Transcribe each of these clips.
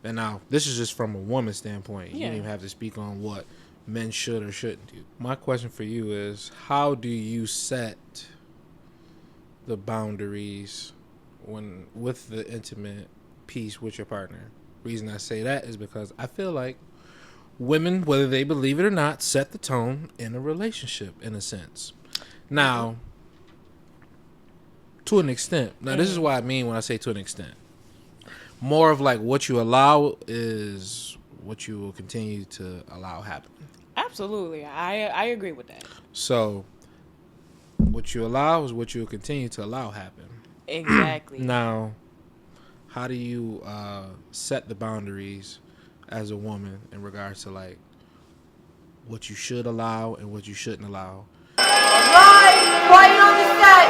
And now, this is just from a woman's standpoint. You don't Yeah. even have to speak on what men should or shouldn't do. My question for you is, how do you set the boundaries when with the intimate piece with your partner? Reason I say that is because I feel like women, whether they believe it or not, set the tone in a relationship in a sense. Now, to an extent. Now, this is Mm-hmm. what I mean when I say to an extent. More of like what you allow is what you will continue to allow happen. Absolutely. I agree with that. So, what you allow is what you will continue to allow happen. Exactly. Now, how do you set the boundaries as a woman in regards to like what you should allow and what you shouldn't allow? Right, quiet on the set.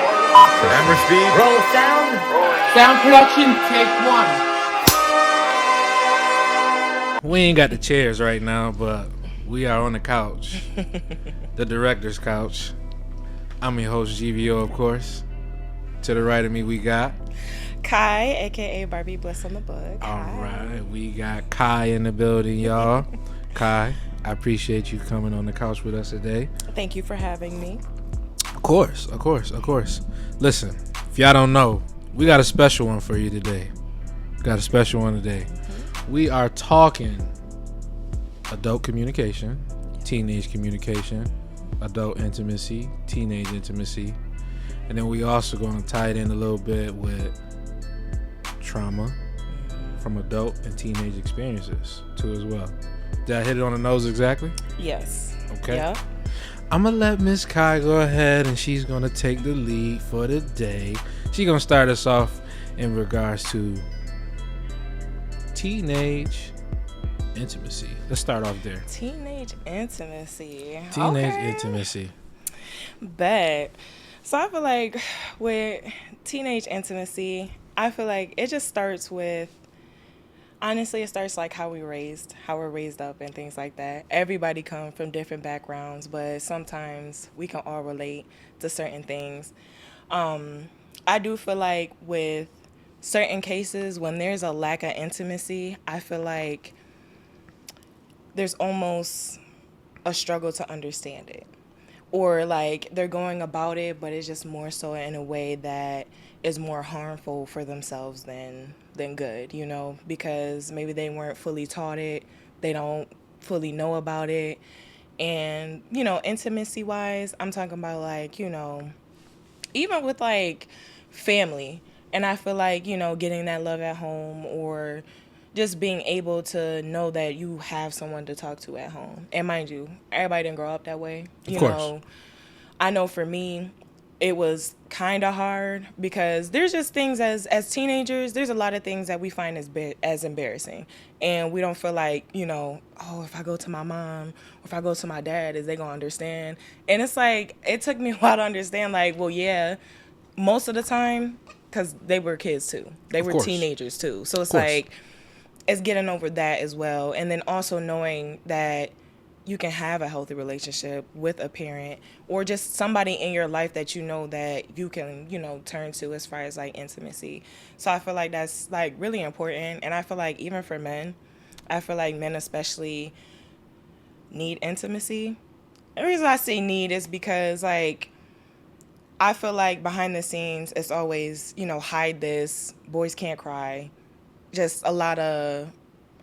Camera speed. Roll sound. Sound production, take one. We ain't got the chairs right now, but we are on the couch, the director's couch. I'm your host, GVO, of course. To the right of me, we got. Kai, aka Barbie Bliss on the book. All Hi. right, we got Kai in the building, y'all. Kai, I appreciate you coming on the couch with us today. Thank you for having me. Of course. Listen, if y'all don't know, we got a special one for you today. We are talking adult communication, teenage communication, adult intimacy, teenage intimacy, and then we also going to tie it in a little bit with trauma from adult and teenage experiences too as well. Did I hit it on the nose exactly? Yes. Okay. Yep. I'm going to let Miss Kai go ahead and she's going to take the lead for the day. She's going to start us off in regards to teenage intimacy. Let's start off there. Teenage intimacy. Teenage Okay. intimacy. Bet. So I feel like with teenage intimacy, I feel like it just starts with, honestly, it starts like how we're raised up and things like that. Everybody come from different backgrounds, but sometimes we can all relate to certain things. I do feel like with certain cases, when there's a lack of intimacy, I feel like there's almost a struggle to understand it. Or like they're going about it, but it's just more so in a way that is more harmful for themselves than good, because maybe they weren't fully taught it, they don't fully know about it. And, intimacy wise, I'm talking about like, even with like family. And I feel like, getting that love at home or just being able to know that you have someone to talk to at home. And mind you, everybody didn't grow up that way. Of course. I know for me, it was kind of hard because there's just things as teenagers, there's a lot of things that we find as embarrassing. And we don't feel like, oh, if I go to my mom or if I go to my dad, is they going to understand? And it's like, it took me a while to understand, like, well, yeah, most of the time, because they were kids too. They Of were course. teenagers too. So it's course. like, it's getting over that as well. And then also knowing that you can have a healthy relationship with a parent or just somebody in your life that that you can, turn to as far as like intimacy. So I feel like that's like really important. And I feel like even for men, I feel like men especially need intimacy. The reason I say need is because like I feel like behind the scenes it's always, hide this, boys can't cry, just a lot of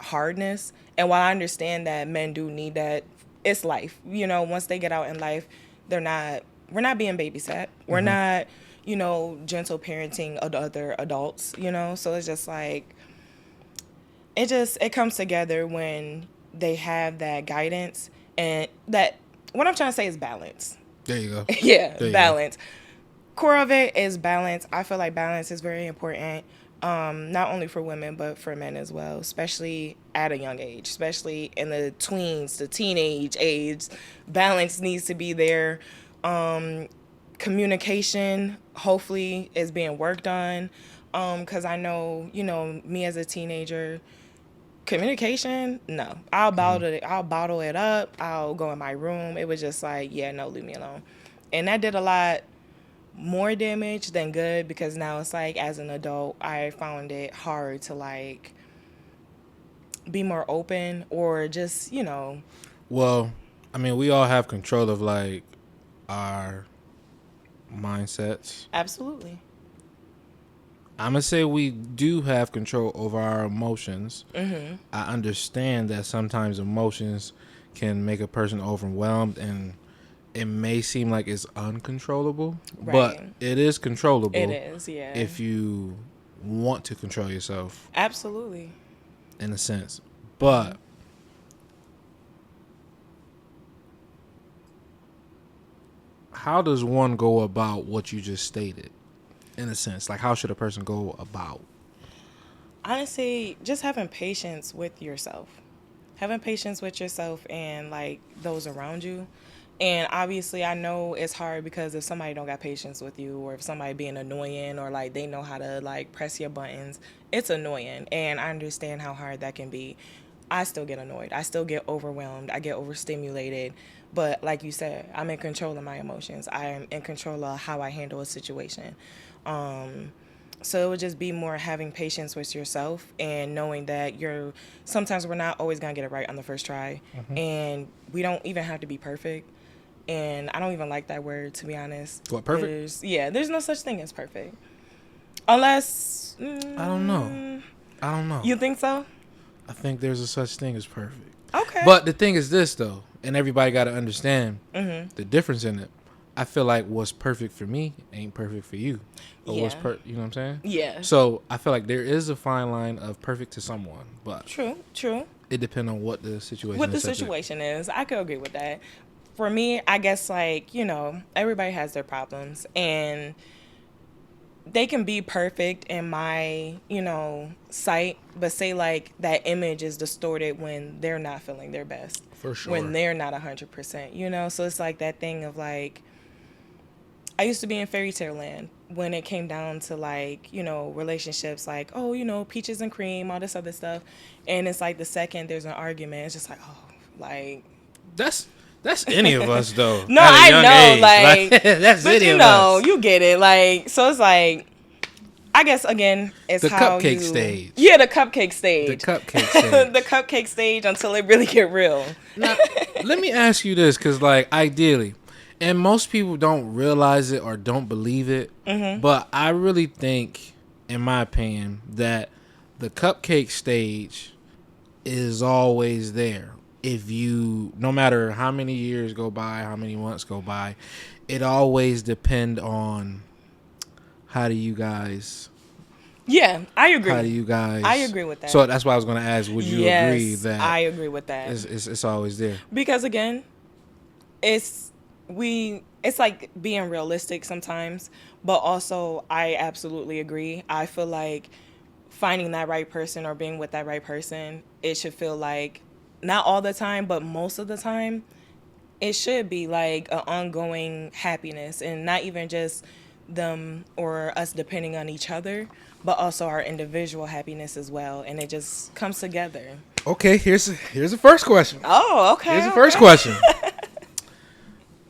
hardness. And while I understand that men do need that, it's life. Once they get out in life, we're not being babysat. We're not, gentle parenting other adults, So it's just like, it comes together when they have that guidance and that, what I'm trying to say is balance. There you go. Yeah, There you balance. Core of it is balance. I feel like balance is very important, not only for women but for men as well, especially at a young age, especially in the tweens, the teenage age. Balance needs to be there. Communication hopefully is being worked on, because I know me as a teenager. Communication, no. I'll bottle it up. I'll go in my room. It was just like, yeah, no, leave me alone. And that did a lot more damage than good because now it's like as an adult, I found it hard to like be more open or just, you know. Well, I mean, we all have control of like our mindsets. Absolutely. I'm gonna say we do have control over our emotions. Mm-hmm. I understand that sometimes emotions can make a person overwhelmed, and it may seem like it's uncontrollable, but Right. it is controllable. It is, yeah. If you want to control yourself, Absolutely. in a sense. But how does one go about what you just stated? In a sense, like how should a person go about? Honestly, just having patience with yourself. Having patience with yourself and like those around you. And obviously I know it's hard because if somebody don't got patience with you or if somebody being annoying or like they know how to like press your buttons, it's annoying. And I understand how hard that can be. I still get annoyed. I still get overwhelmed. I get overstimulated. But like you said, I'm in control of my emotions. I am in control of how I handle a situation. So it would just be more having patience with yourself and knowing that sometimes we're not always going to get it right on the first try. And we don't even have to be perfect. And I don't even like that word, to be honest. What, perfect? There's no such thing as perfect. Unless... I don't know. You think so? I think there's a such thing as perfect. Okay. But the thing is this, though, and everybody got to understand the difference in it. I feel like what's perfect for me ain't perfect for you. Or Yeah. you know what I'm saying? Yeah. So I feel like there is a fine line of perfect to someone, but True. it depends on what the situation What the is. situation is. I could agree with that. For me, I guess, like, you know, everybody has their problems. And they can be perfect in my, you know, sight. But say, like, that image is distorted when they're not feeling their best. For sure. When they're not 100%, you know? So it's like that thing of, like, I used to be in fairy tale land when it came down to, like, you know, relationships, like, oh, you know, peaches and cream, all this other stuff. And it's like the second there's an argument, it's just like, oh, like. That's any of us, though. No, at a I young know, age. like, that's but any you of know, us. you get it. Like, so it's like, I guess, again, it's The how cupcake stage. Yeah, the cupcake stage. The cupcake stage. The cupcake stage until it really get real. Now, let me ask you this, because, like, ideally, and most people don't realize it or don't believe it, but I really think, in my opinion, that the cupcake stage is always there. If you, no matter how many years go by, how many months go by, it always depend on how do you guys... Yeah, I agree. How do you guys... I agree with that. So that's why I was going to ask, would you agree that... I agree with that. It's always there? Because, again, it's like being realistic sometimes, but also I absolutely agree. I feel like finding that right person or being with that right person, it should feel like, not all the time, but most of the time, it should be like an ongoing happiness, and not even just them or us depending on each other, but also our individual happiness as well, and it just comes together. Okay, here's the first question. Oh, okay. Here's the first question.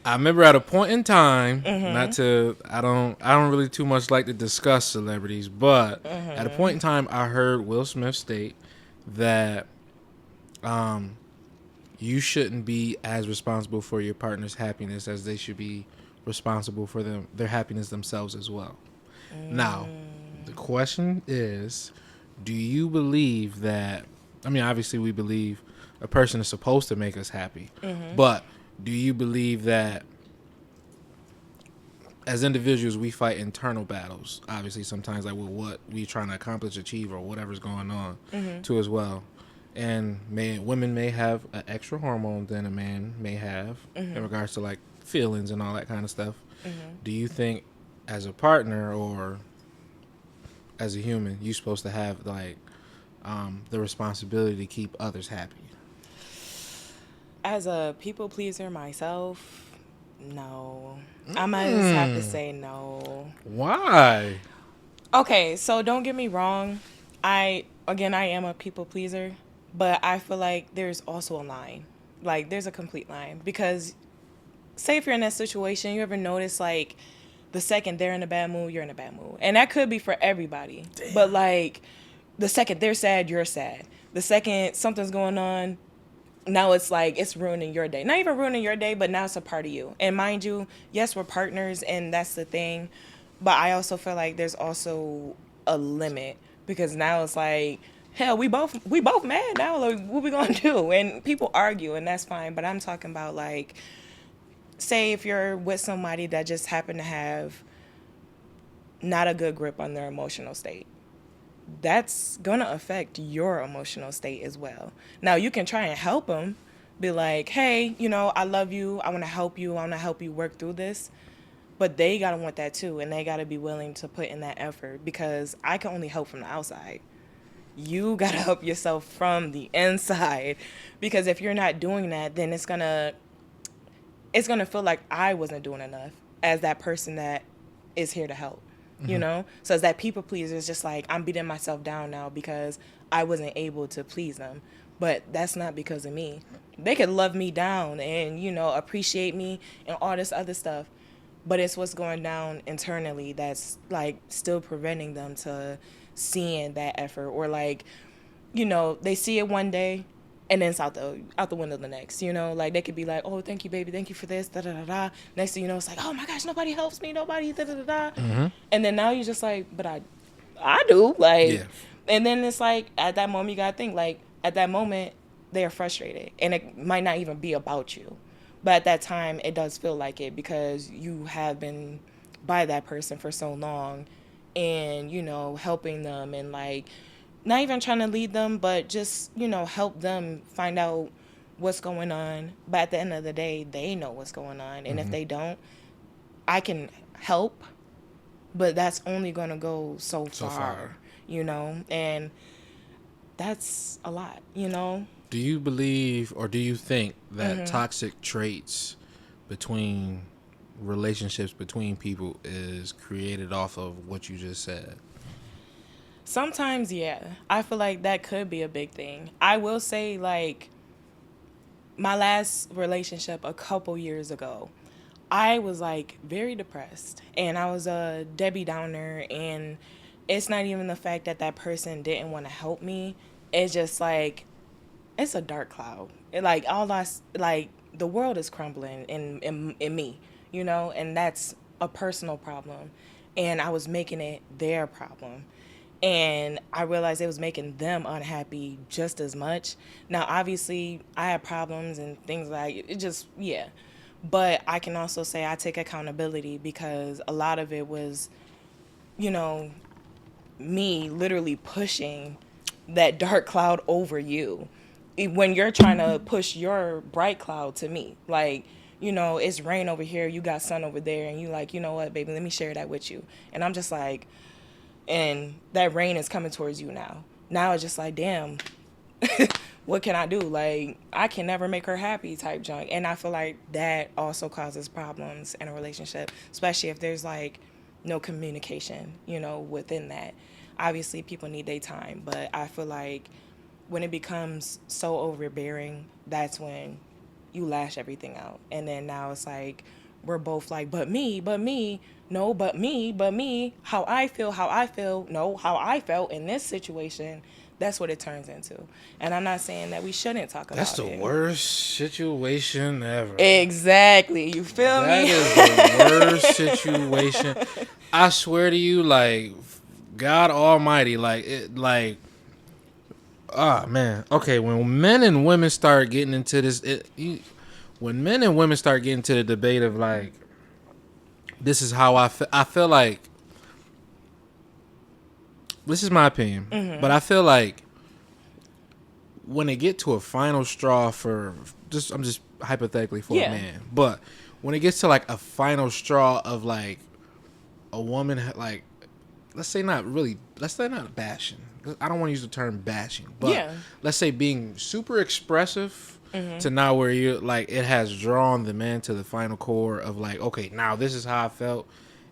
I remember at a point in time, I don't really too much like to discuss celebrities, but at a point in time, I heard Will Smith state that you shouldn't be as responsible for your partner's happiness as they should be responsible for their happiness themselves as well. Now, the question is, do you believe that, I mean, obviously we believe a person is supposed to make us happy, but do you believe that as individuals we fight internal battles, obviously sometimes like with what we trying to accomplish, achieve, or whatever's going on too as well, and women may have an extra hormone than a man may have in regards to like feelings and all that kind of stuff. Do you think as a partner or as a human you're supposed to have like the responsibility to keep others happy? As a people pleaser myself, no. I might just have to say no. Why? Okay, so don't get me wrong. I am a people pleaser, but I feel like there's also a line. Like, there's a complete line. Because, say if you're in that situation, you ever notice, like, the second they're in a bad mood, you're in a bad mood. And that could be for everybody. Damn. But, like, the second they're sad, you're sad. The second something's going on, now it's like it's ruining your day. Not even ruining your day, but now it's a part of you. And mind you, yes, we're partners, and that's the thing. But I also feel like there's also a limit because now it's like, hell, we both mad now. Like, what we gonna do? And people argue, and that's fine. But I'm talking about like, say if you're with somebody that just happen to have not a good grip on their emotional state, that's gonna affect your emotional state as well. Now you can try and help them, be like, hey, I love you, I want to help you, I want to help you work through this, but they gotta want that too, and they gotta be willing to put in that effort because I can only help from the outside. You gotta help yourself from the inside, because if you're not doing that, then it's gonna feel like I wasn't doing enough as that person that is here to help. So as that people pleaser, it's just like I'm beating myself down now because I wasn't able to please them. But that's not because of me. They could love me down and appreciate me and all this other stuff, but it's what's going down internally that's like still preventing them to seeing that effort, or like they see it one day and then it's out the window the next. Like they could be like, oh, thank you, baby, thank you for this, da da da da. Next thing you know, it's like, oh my gosh, nobody helps me, nobody, da da da da. And then now you're just like, but I do, like. Yeah. And then it's like at that moment you gotta think, like, at that moment they are frustrated and it might not even be about you, but at that time it does feel like it because you have been by that person for so long, and helping them and like not even trying to lead them, but just, help them find out what's going on. But at the end of the day, they know what's going on. And if they don't, I can help, but that's only going to go so far, and that's a lot, Do you believe or do you think that toxic traits between relationships between people is created off of what you just said? Sometimes, yeah. I feel like that could be a big thing. I will say, like, my last relationship a couple years ago, I was, like, very depressed. And I was a Debbie Downer. And it's not even the fact that that person didn't want to help me. It's just, like, it's a dark cloud. The world is crumbling in me, And that's a personal problem. And I was making it their problem. And I realized it was making them unhappy just as much. Now, obviously, I had problems and things like it just, yeah. But I can also say I take accountability because a lot of it was, me literally pushing that dark cloud over you when you're trying to push your bright cloud to me. Like, it's rain over here, you got sun over there, and you like, you know what, baby, let me share that with you. And I'm just like, and that rain is coming towards you now. Now it's just like, damn, what can I do? Like, I can never make her happy type junk. And I feel like that also causes problems in a relationship, especially if there's like no communication, within that. Obviously, people need their time, but I feel like when it becomes so overbearing, that's when you lash everything out. And then now it's like, we're both like, but me, no, but me, how I feel, no, how I felt in this situation. That's what it turns into. And I'm not saying that we shouldn't talk about it. That's the worst situation ever. Exactly. You feel That me? is the worst situation. I swear to you, like, God Almighty, man. Okay, when men and women start getting into this, when men and women start getting to the debate of like, this is how I feel like, this is my opinion, but I feel like when they get to a final straw I'm just hypothetically for a man, but when it gets to like a final straw of like a woman, like, let's say not bashing. I don't want to use the term bashing, but let's say being super expressive to now where you like it has drawn the man to the final core of like, okay, now this is how I felt,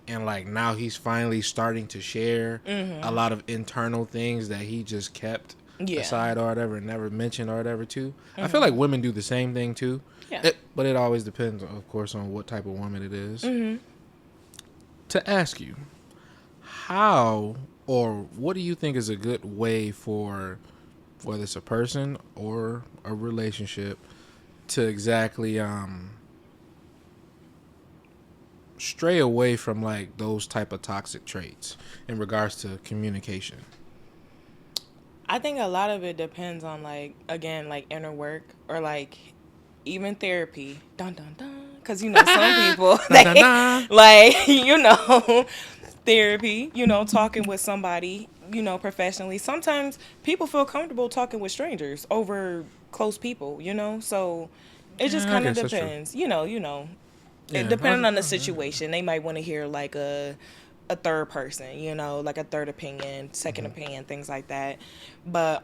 and like now he's finally starting to share a lot of internal things that he just kept aside or whatever and never mentioned or whatever too. I feel like women do the same thing too, but it always depends, of course, on what type of woman it is. To ask you, how or what do you think is a good way for whether it's a person or a relationship, to exactly stray away from like those type of toxic traits in regards to communication? I think a lot of it depends on, like, again, like inner work or like even therapy. Dun dun dun. Because some people Dun, dun, dun. like therapy. Talking with somebody. Professionally. Sometimes people feel comfortable talking with strangers over close people. So it just Yeah, I kind of guess that's true. depends. Yeah, Depending on the situation, they might want to hear like a third person, like a third opinion, 2nd opinion, things like that. But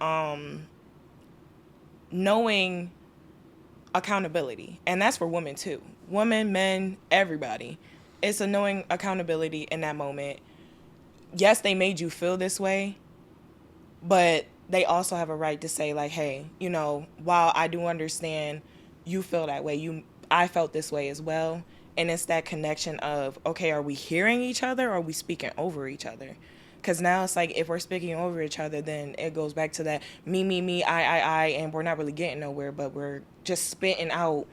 knowing accountability, and that's for women too. Women, men, everybody. It's a knowing accountability in that moment. Yes, they made you feel this way, but they also have a right to say like, hey, while I do understand you feel that way, I felt this way as well. And it's that connection of, okay, are we hearing each other or are we speaking over each other? Because now it's like, if we're speaking over each other, then it goes back to that me, I, and we're not really getting nowhere, but we're just spitting out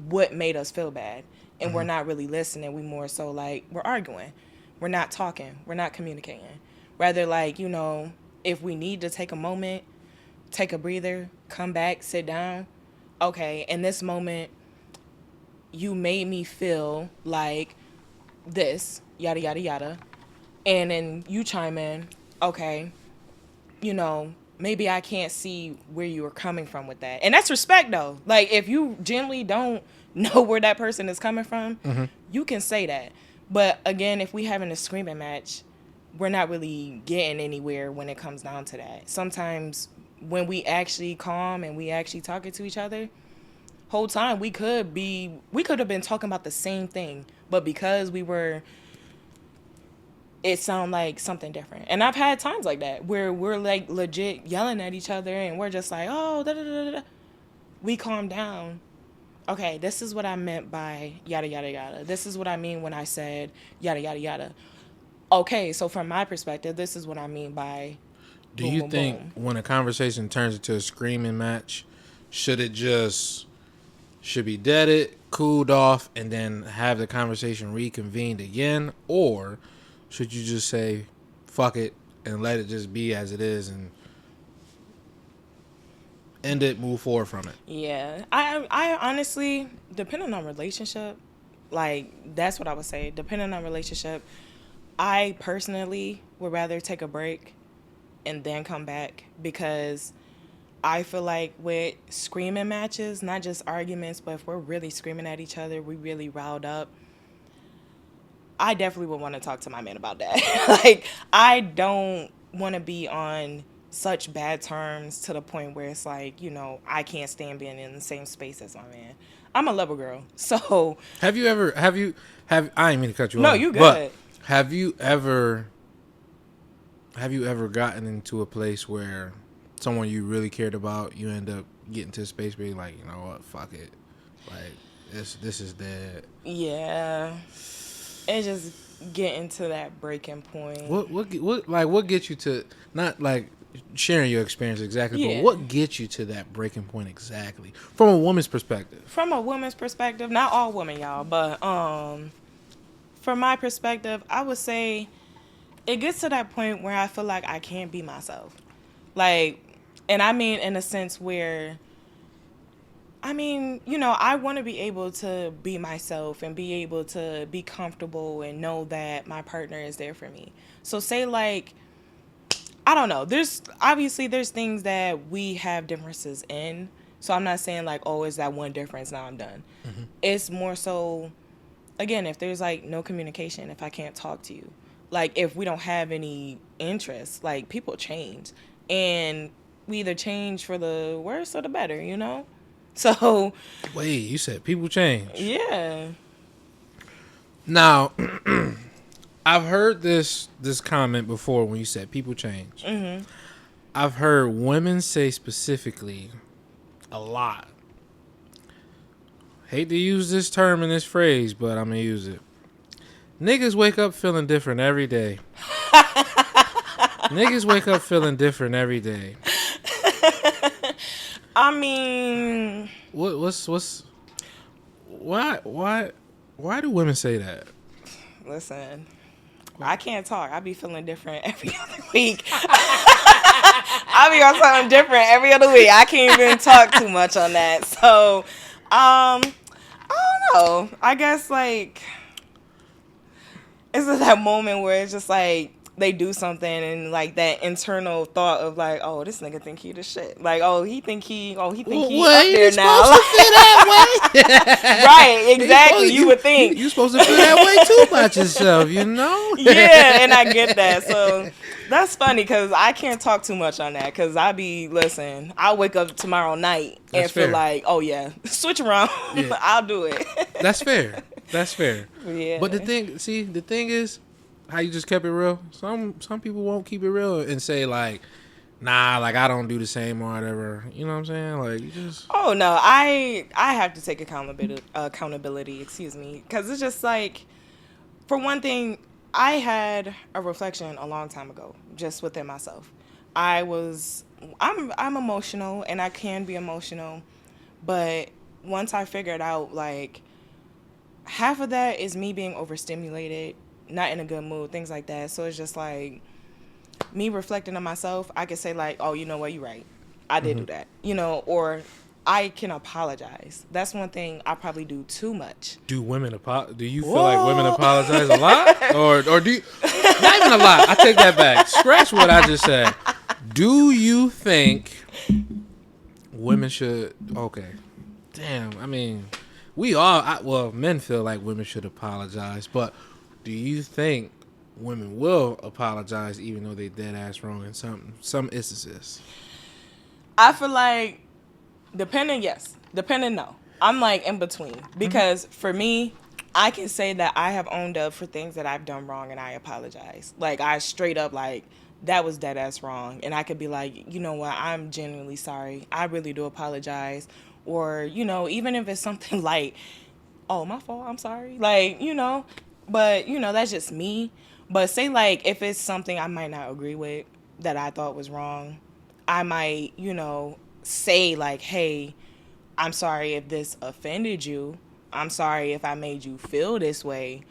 what made us feel bad. And we're not really listening. We more so like, we're arguing. We're not talking. We're not communicating. Rather like, if we need to take a moment, take a breather, come back, sit down. Okay, in this moment, you made me feel like this, yada, yada, yada. And then you chime in, okay, maybe I can't see where you were coming from with that. And that's respect, though. Like, if you generally don't know where that person is coming from, you can say that. But again, if we having a screaming match, we're not really getting anywhere when it comes down to that. Sometimes when we actually calm and we actually talking to each other, whole time we could have been talking about the same thing, but because it sound like something different. And I've had times like that where we're like legit yelling at each other and we're just like, oh, da da da da. We calm down. Okay, this is what I meant by yada yada yada. This is what I mean when I said yada yada yada. Okay, so from my perspective, this is what I mean by Do boom, you boom, think boom. when a conversation turns into a screaming match, should be deaded, cooled off, and then have the conversation reconvened again? Or should you just say, fuck it, and let it just be as it is and end it, move forward from it? Yeah, I honestly, depending on relationship, like that's what I would say. Depending on relationship, I personally would rather take a break and then come back, because I feel like with screaming matches, not just arguments, but if we're really screaming at each other, we really riled up, I definitely would want to talk to my man about that. Like, I don't want to be on such bad terms to the point where it's like, I can't stand being in the same space as my man. I'm a lover girl, so. I ain't mean to cut you No, off. you good. But have you ever gotten into a place where someone you really cared about, you end up getting to a space where you're like, you know what, fuck it, like this is dead? Yeah, it's just getting to that breaking point. What gets you to, not like sharing your experience exactly, Yeah. but what gets you to that breaking point exactly from a woman's perspective? From a woman's perspective, not all women, y'all, but from my perspective, I would say it gets to that point where I feel like I can't be myself. Like, and I mean in a sense where, I want to be able to be myself and be able to be comfortable and know that my partner is there for me. So say like, I don't know, there's things that we have differences in. So I'm not saying like, oh, is that one difference, now I'm done. Mm-hmm. It's more so, again, if there's like no communication, if I can't talk to you, like if we don't have any interest, like people change, and we either change for the worse or the better, So Wait, you said people change? yeah. Now, I've heard this comment before when you said people change. Mm-hmm. I've heard women say specifically a lot. Hate to use this term in this phrase, but I'm going to use it. Niggas wake up feeling different every day. Niggas wake up feeling different every day. I mean, why do women say that? listen, I can't talk. I be feeling different every other week. I be on something different every other week. I can't even talk too much on that. So, I don't know. I guess like it's just that moment where it's just like they do something and like that internal thought of like, oh, this nigga think he the shit. Like, he think he up there now. Supposed to feel that way. Right, exactly. You would think. You supposed to feel that way too about yourself, you know? Yeah, and I get that. So that's funny because I can't talk too much on that because I'll wake up tomorrow night and That's feel fair. like, oh yeah, switch around. Yeah. I'll do it. That's fair. That's fair. Yeah. But the thing is, how you just kept it real. Some people won't keep it real and say like, nah, like I don't do the same or whatever. You know what I'm saying? Like you just. Oh no, I have to take accountability. Excuse me, because it's just like, for one thing, I had a reflection a long time ago, just within myself. I'm emotional and I can be emotional, but once I figured out like half of that is me being overstimulated, not in a good mood, things like that. So it's just like me reflecting on myself. I could say like, oh, you know what, you're right. I did do that, or I can apologize. That's one thing I probably do too much. Do you feel like women apologize a lot, or do you, not even a lot? I take that back. Scratch what I just said. Do you think women should? Okay, damn. I mean, men feel like women should apologize, but do you think women will apologize even though they dead ass wrong in some instances? I feel like depending, yes. Depending, no. I'm like in between because for me, I can say that I have owned up for things that I've done wrong and I apologize. Like I straight up like that was dead ass wrong, and I could be like, you know what, I'm genuinely sorry. I really do apologize, or even if it's something like, oh, my fault, I'm sorry, like but that's just me. But say like if it's something I might not agree with that I thought was wrong, I might say like, hey, I'm sorry if this offended you. I'm sorry if I made you feel this way.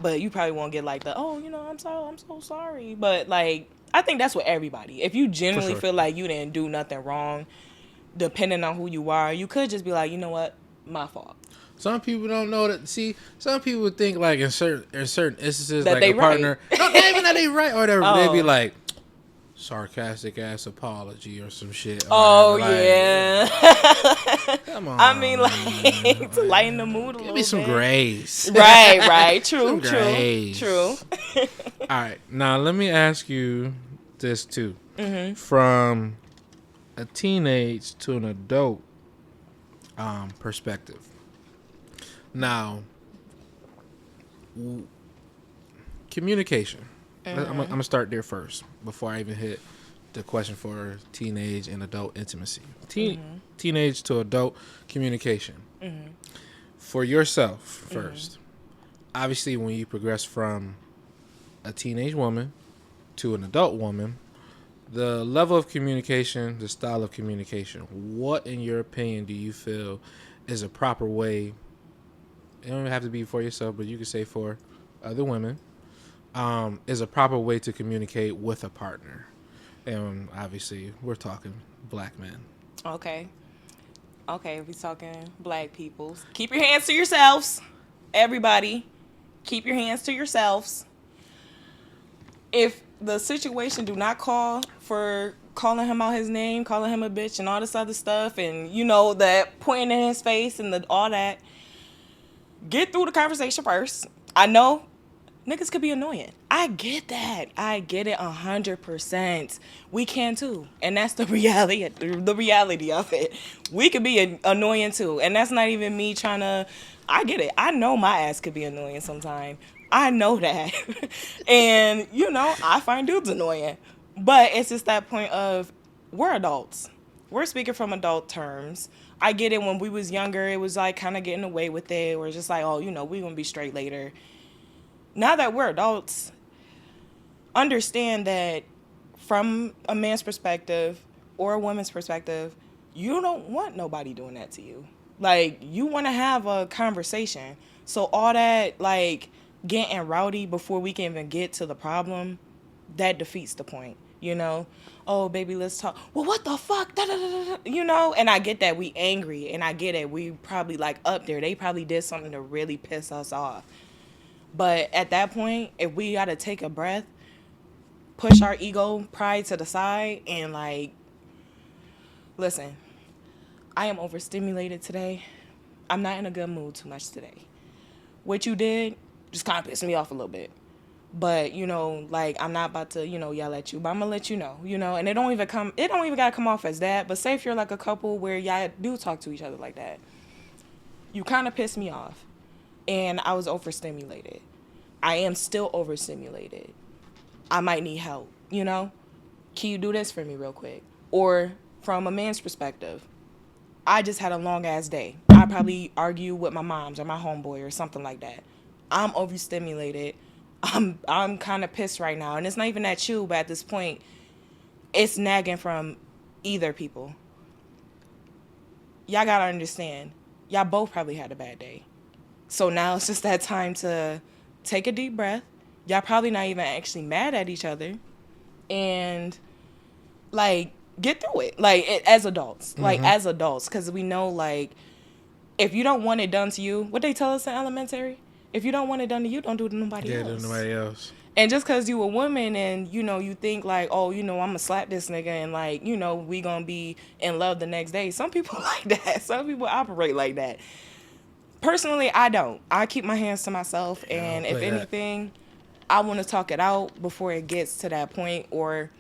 But you probably won't get like I'm so sorry. But like, I think that's with everybody. If you genuinely feel like you didn't do nothing wrong, depending on who you are, you could just be like, you know what, my fault. Some people don't know that. See, some people think like in certain instances, that like they a partner, not even that they right or whatever. Oh. They be like sarcastic ass apology or some shit. Oh like, yeah. Come on. I mean, like to lighten the mood a little bit. Give me some grace. Right. True. All right, now let me ask you this too. Mm-hmm. From a teenage to an adult perspective. Now, communication. I'm gonna start there first before I even hit the question for teenage and adult intimacy. Teenage to adult communication. For yourself first. Obviously, when you progress from a teenage woman to an adult woman, the level of communication, the style of communication, what, in your opinion, do you feel is a proper way? It don't even have to be for yourself, but you could say for other women, is a proper way to communicate with a partner. And obviously, we're talking black men. Okay, we talking black people. Keep your hands to yourselves. Everybody, keep your hands to yourselves. If the situation do not call for calling him out his name, calling him a bitch and all this other stuff, and that pointing in his face and all that, get through the conversation first. I know niggas could be annoying. I get that. I get it 100%. We can too. And that's the reality of it. We could be annoying too. And that's not even me trying to, I get it. I know my ass could be annoying sometime. I know that. And, I find dudes annoying. But it's just that point of, we're adults. We're speaking from adult terms. I get it. When we was younger, it was like kind of getting away with it. Or just like, we gonna be straight later. Now that we're adults, understand that from a man's perspective or a woman's perspective, you don't want nobody doing that to you. Like, you want to have a conversation. So all that, like, getting rowdy before we can even get to the problem, that defeats the point, you know? Oh, baby, let's talk. Well, what the fuck? Da, da, da, da, da. You know? And I get that we angry, and I get it. We probably, like, up there. They probably did something to really piss us off. But at that point, if we got to take a breath, push our ego, pride to the side, and, like, listen, I am overstimulated today. I'm not in a good mood too much today. What you did just kind of pissed me off a little bit. But, you know, like, I'm not about to, you know, yell at you, but I'm gonna let you know, and it don't even gotta come off as that. But say if you're like a couple where y'all do talk to each other like that, you kind of pissed me off, and I was overstimulated. I am still overstimulated. I might need help, you know? Can you do this for me real quick? Or from a man's perspective, I just had a long ass day. I probably argue with my moms or my homeboy or something like that. I'm overstimulated. I'm kind of pissed right now, and it's not even at you, but at this point, it's nagging from either people. Y'all gotta understand, y'all both probably had a bad day. So now it's just that time to take a deep breath. Y'all probably not even actually mad at each other, and like get through it. Like as adults, because we know, like, if you don't want it done to you, what they tell us in elementary. If you don't want it done to you, don't do it to nobody else. Yeah, to nobody else. And just because you a woman and, you know, you think like, oh, you know, I'm going to slap this nigga and, like, you know, we going to be in love the next day. Some people like that. Some people operate like that. Personally, I don't. I keep my hands to myself. And if anything, I want to talk it out before it gets to that point. Or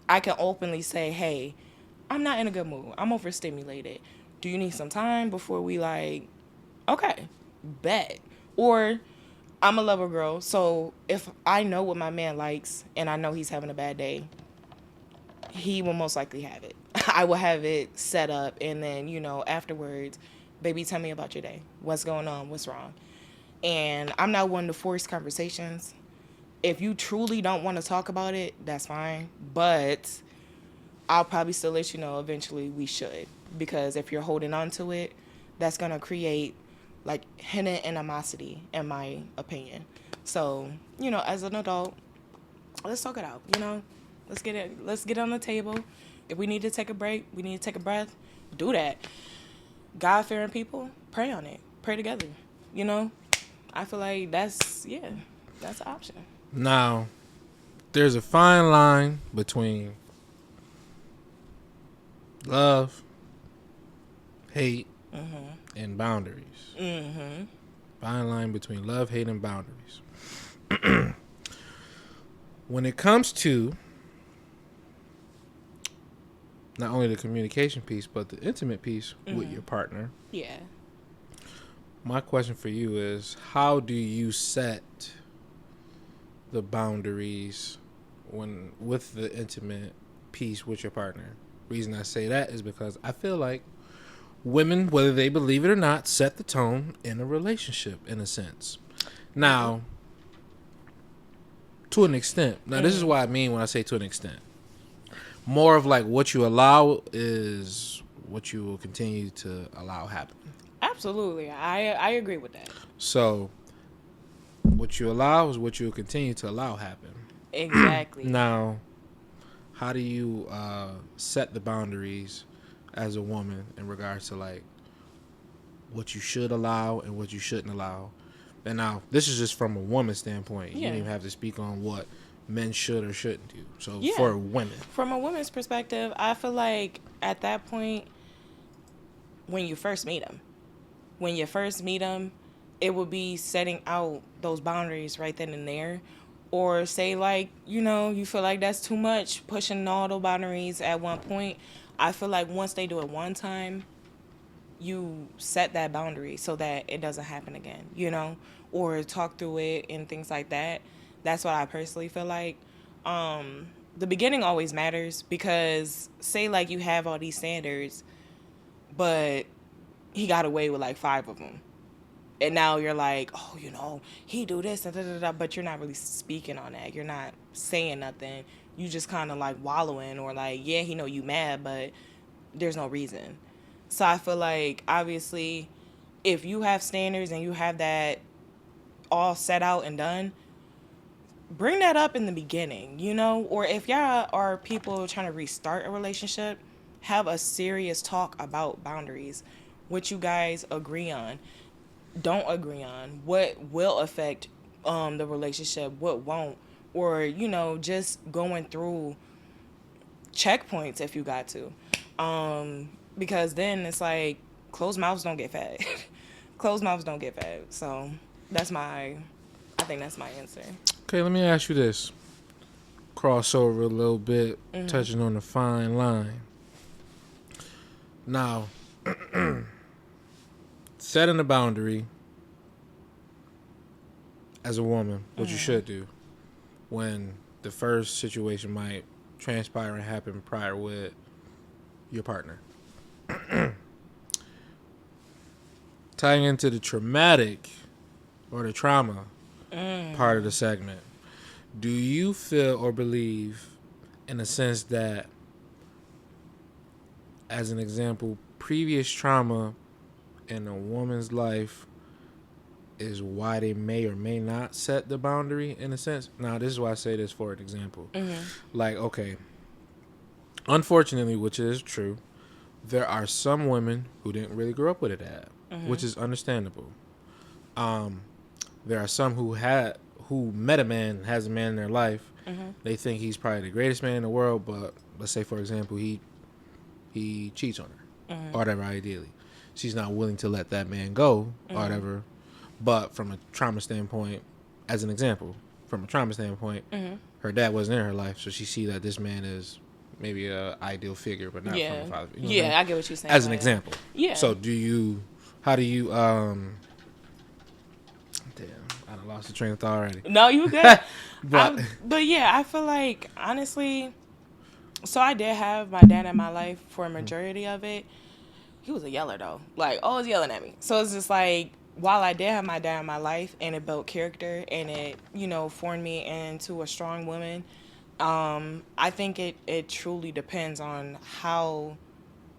I can openly say, hey, I'm not in a good mood. I'm overstimulated. Do you need some time before we, like, okay, bet. Or I'm a lover girl, so if I know what my man likes and I know he's having a bad day, he will most likely have it. I will have it set up, and then, you know, afterwards, baby, tell me about your day. What's going on? What's wrong? And I'm not one to force conversations. If you truly don't want to talk about it, that's fine. But I'll probably still let you know eventually we should. Because if you're holding on to it, that's going to create like hidden animosity, in my opinion. So, you know, as an adult, let's talk it out, you know? Let's get it on the table. If we need to take a break, we need to take a breath, do that. God-fearing people, pray on it. Pray together, you know? I feel like that's an option. Now, there's a fine line between love, hate, and boundaries. Fine line between love, hate, and boundaries. When it comes to not only the communication piece, but the intimate piece with your partner. Yeah. My question for you is, how do you set the boundaries with the intimate piece with your partner? Reason I say that is because I feel like women, whether they believe it or not, set the tone in a relationship, in a sense. Now, to an extent. Now, this is what I mean when I say to an extent. More of like what you allow is what you will continue to allow happen. Absolutely. I agree with that. So, what you allow is what you will continue to allow happen. Exactly. Now, how do you set the boundaries as a woman in regards to like what you should allow and what you shouldn't allow? And now this is just from a woman's standpoint. You don't even have to speak on what men should or shouldn't do. So for women, from a woman's perspective, I feel like at that point, when you first meet them, it would be setting out those boundaries right then and there. Or say, like, you know, you feel like that's too much, pushing all the boundaries at one point. I feel like once they do it one time, you set that boundary so that it doesn't happen again, you know, or talk through it and things like that. That's what I personally feel like. The beginning always matters because say like you have all these standards, but he got away with like 5 of them. And now you're like, oh, you know, he do this, and da-da-da-da, but you're not really speaking on that. You're not saying nothing. You just kind of like wallowing or like, yeah, he know you mad, but there's no reason. So I feel like, obviously, if you have standards and you have that all set out and done, bring that up in the beginning, you know? Or if y'all are people trying to restart a relationship, have a serious talk about boundaries. What you guys agree on, don't agree on, what will affect the relationship, what won't. Or, you know, just going through checkpoints if you got to. Because then it's like closed mouths don't get fed. Closed mouths don't get fed. So I think that's my answer. Okay, let me ask you this. Crossover a little bit, touching on the fine line. Now, setting a boundary as a woman, what you should do when the first situation might transpire and happen prior with your partner. Tying into the traumatic or the trauma part of the segment, do you feel or believe in a sense that, as an example, previous trauma in a woman's life is why they may or may not set the boundary in a sense? Now, this is why I say this for an example. Like, okay, unfortunately, which is true, there are some women who didn't really grow up with a dad, which is understandable. There are some who met a man, has a man in their life. They think he's probably the greatest man in the world, but let's say, for example, he cheats on her or whatever, ideally. She's not willing to let that man go or whatever. But from a trauma standpoint, as an example, her dad wasn't in her life, so she see that this man is maybe a ideal figure, but not from a father. You know what I mean? I get what you're saying. As an example. Yeah. So how do you damn, I done lost the train of thought already. No, you good. But yeah, I feel like, honestly, so I did have my dad in my life for a majority of it. He was a yeller, though. Like, always yelling at me. So it's just like, while I did have my dad in my life and it built character and it, you know, formed me into a strong woman, I think it truly depends on how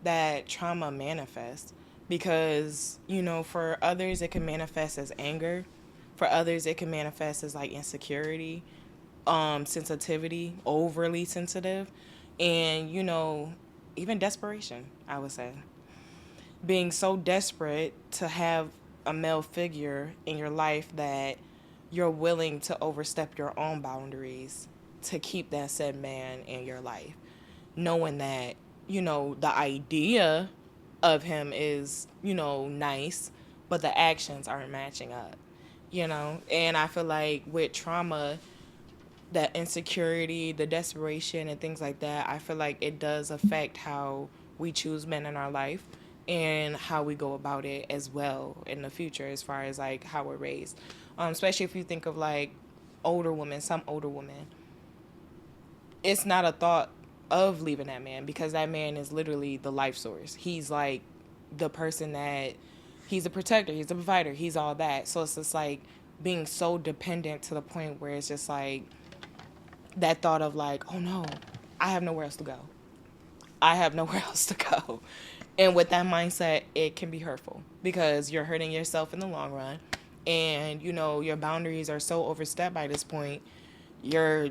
that trauma manifests. Because, you know, for others, it can manifest as anger. For others, it can manifest as, like, insecurity, sensitivity, overly sensitive, and, you know, even desperation, I would say. Being so desperate to have a male figure in your life that you're willing to overstep your own boundaries to keep that said man in your life, knowing that, you know, the idea of him is, you know, nice, but the actions aren't matching up, you know. And I feel like with trauma, that insecurity, the desperation and things like that, I feel like it does affect how we choose men in our life and how we go about it as well in the future, as far as like how we're raised. Especially if you think of like some older women, it's not a thought of leaving that man, because that man is literally the life source. He's like the person that, he's a protector, he's a provider, he's all that. So it's just like being so dependent to the point where it's just like that thought of like, oh no, I have nowhere else to go. And with that mindset, it can be hurtful because you're hurting yourself in the long run. And, you know, your boundaries are so overstepped by this point, your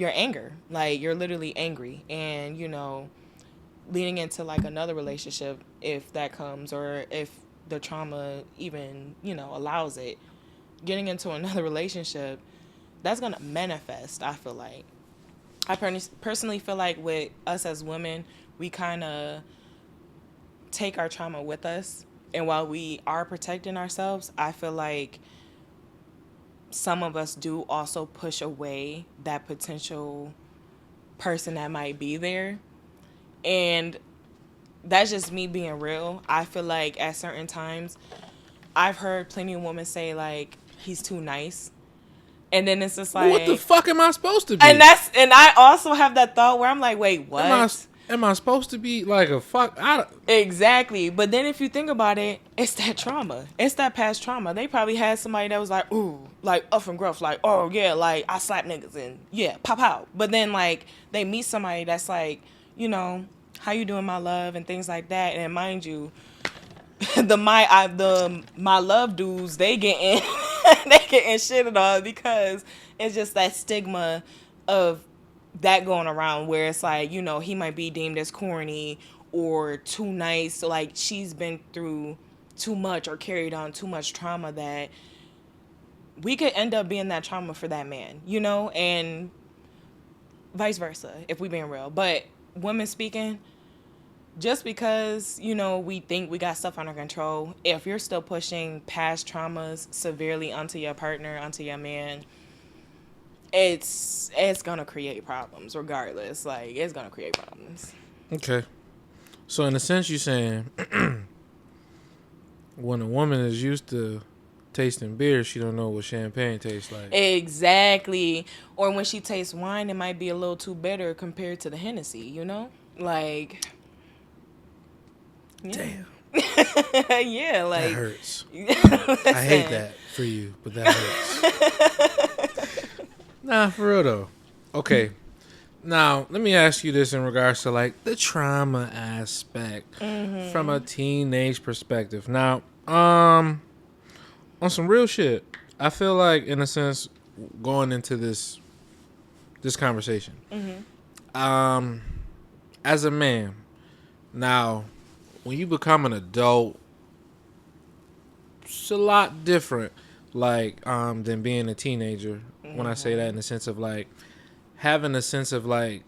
anger, like you're literally angry. And, you know, leading into like another relationship, if that comes, or if the trauma even, you know, allows it, getting into another relationship, that's going to manifest, I feel like. I personally feel like with us as women, we kind of take our trauma with us. And while we are protecting ourselves, I feel like some of us do also push away that potential person that might be there. And that's just me being real. I feel like at certain times, I've heard plenty of women say, like, he's too nice. And then it's just like, what the fuck am I supposed to be? And I also have that thought where I'm like, wait, what? Am I supposed to be like a fuck? Exactly. But then if you think about it, it's that trauma. It's that past trauma. They probably had somebody that was like, ooh, like up and gruff, like, oh yeah, like I slap niggas and yeah, pop out. But then like they meet somebody that's like, you know, how you doing, my love, and things like that. And mind you, my love dudes, they getting they getting shitted on because it's just that stigma of that going around where it's like, you know, he might be deemed as corny or too nice. So like she's been through too much or carried on too much trauma that we could end up being that trauma for that man, you know, and vice versa if we being real. But women speaking, just because, you know, we think we got stuff under control, if you're still pushing past traumas severely onto your partner, onto your man, it's gonna create problems regardless. Like, it's gonna create problems. Okay. So in a sense, you're saying when a woman is used to tasting beer, she don't know what champagne tastes like. Exactly. Or when she tastes wine, it might be a little too bitter compared to the Hennessy, you know? Like, yeah. Damn. Yeah, like. That hurts. Listen. I hate that for you, but that hurts. Nah, for real though. Okay. Now, let me ask you this in regards to like the trauma aspect from a teenage perspective. Now, on some real shit, I feel like in a sense going into this conversation, as a man, now when you become an adult, it's a lot different, like than being a teenager. When I say that, in the sense of like having a sense of like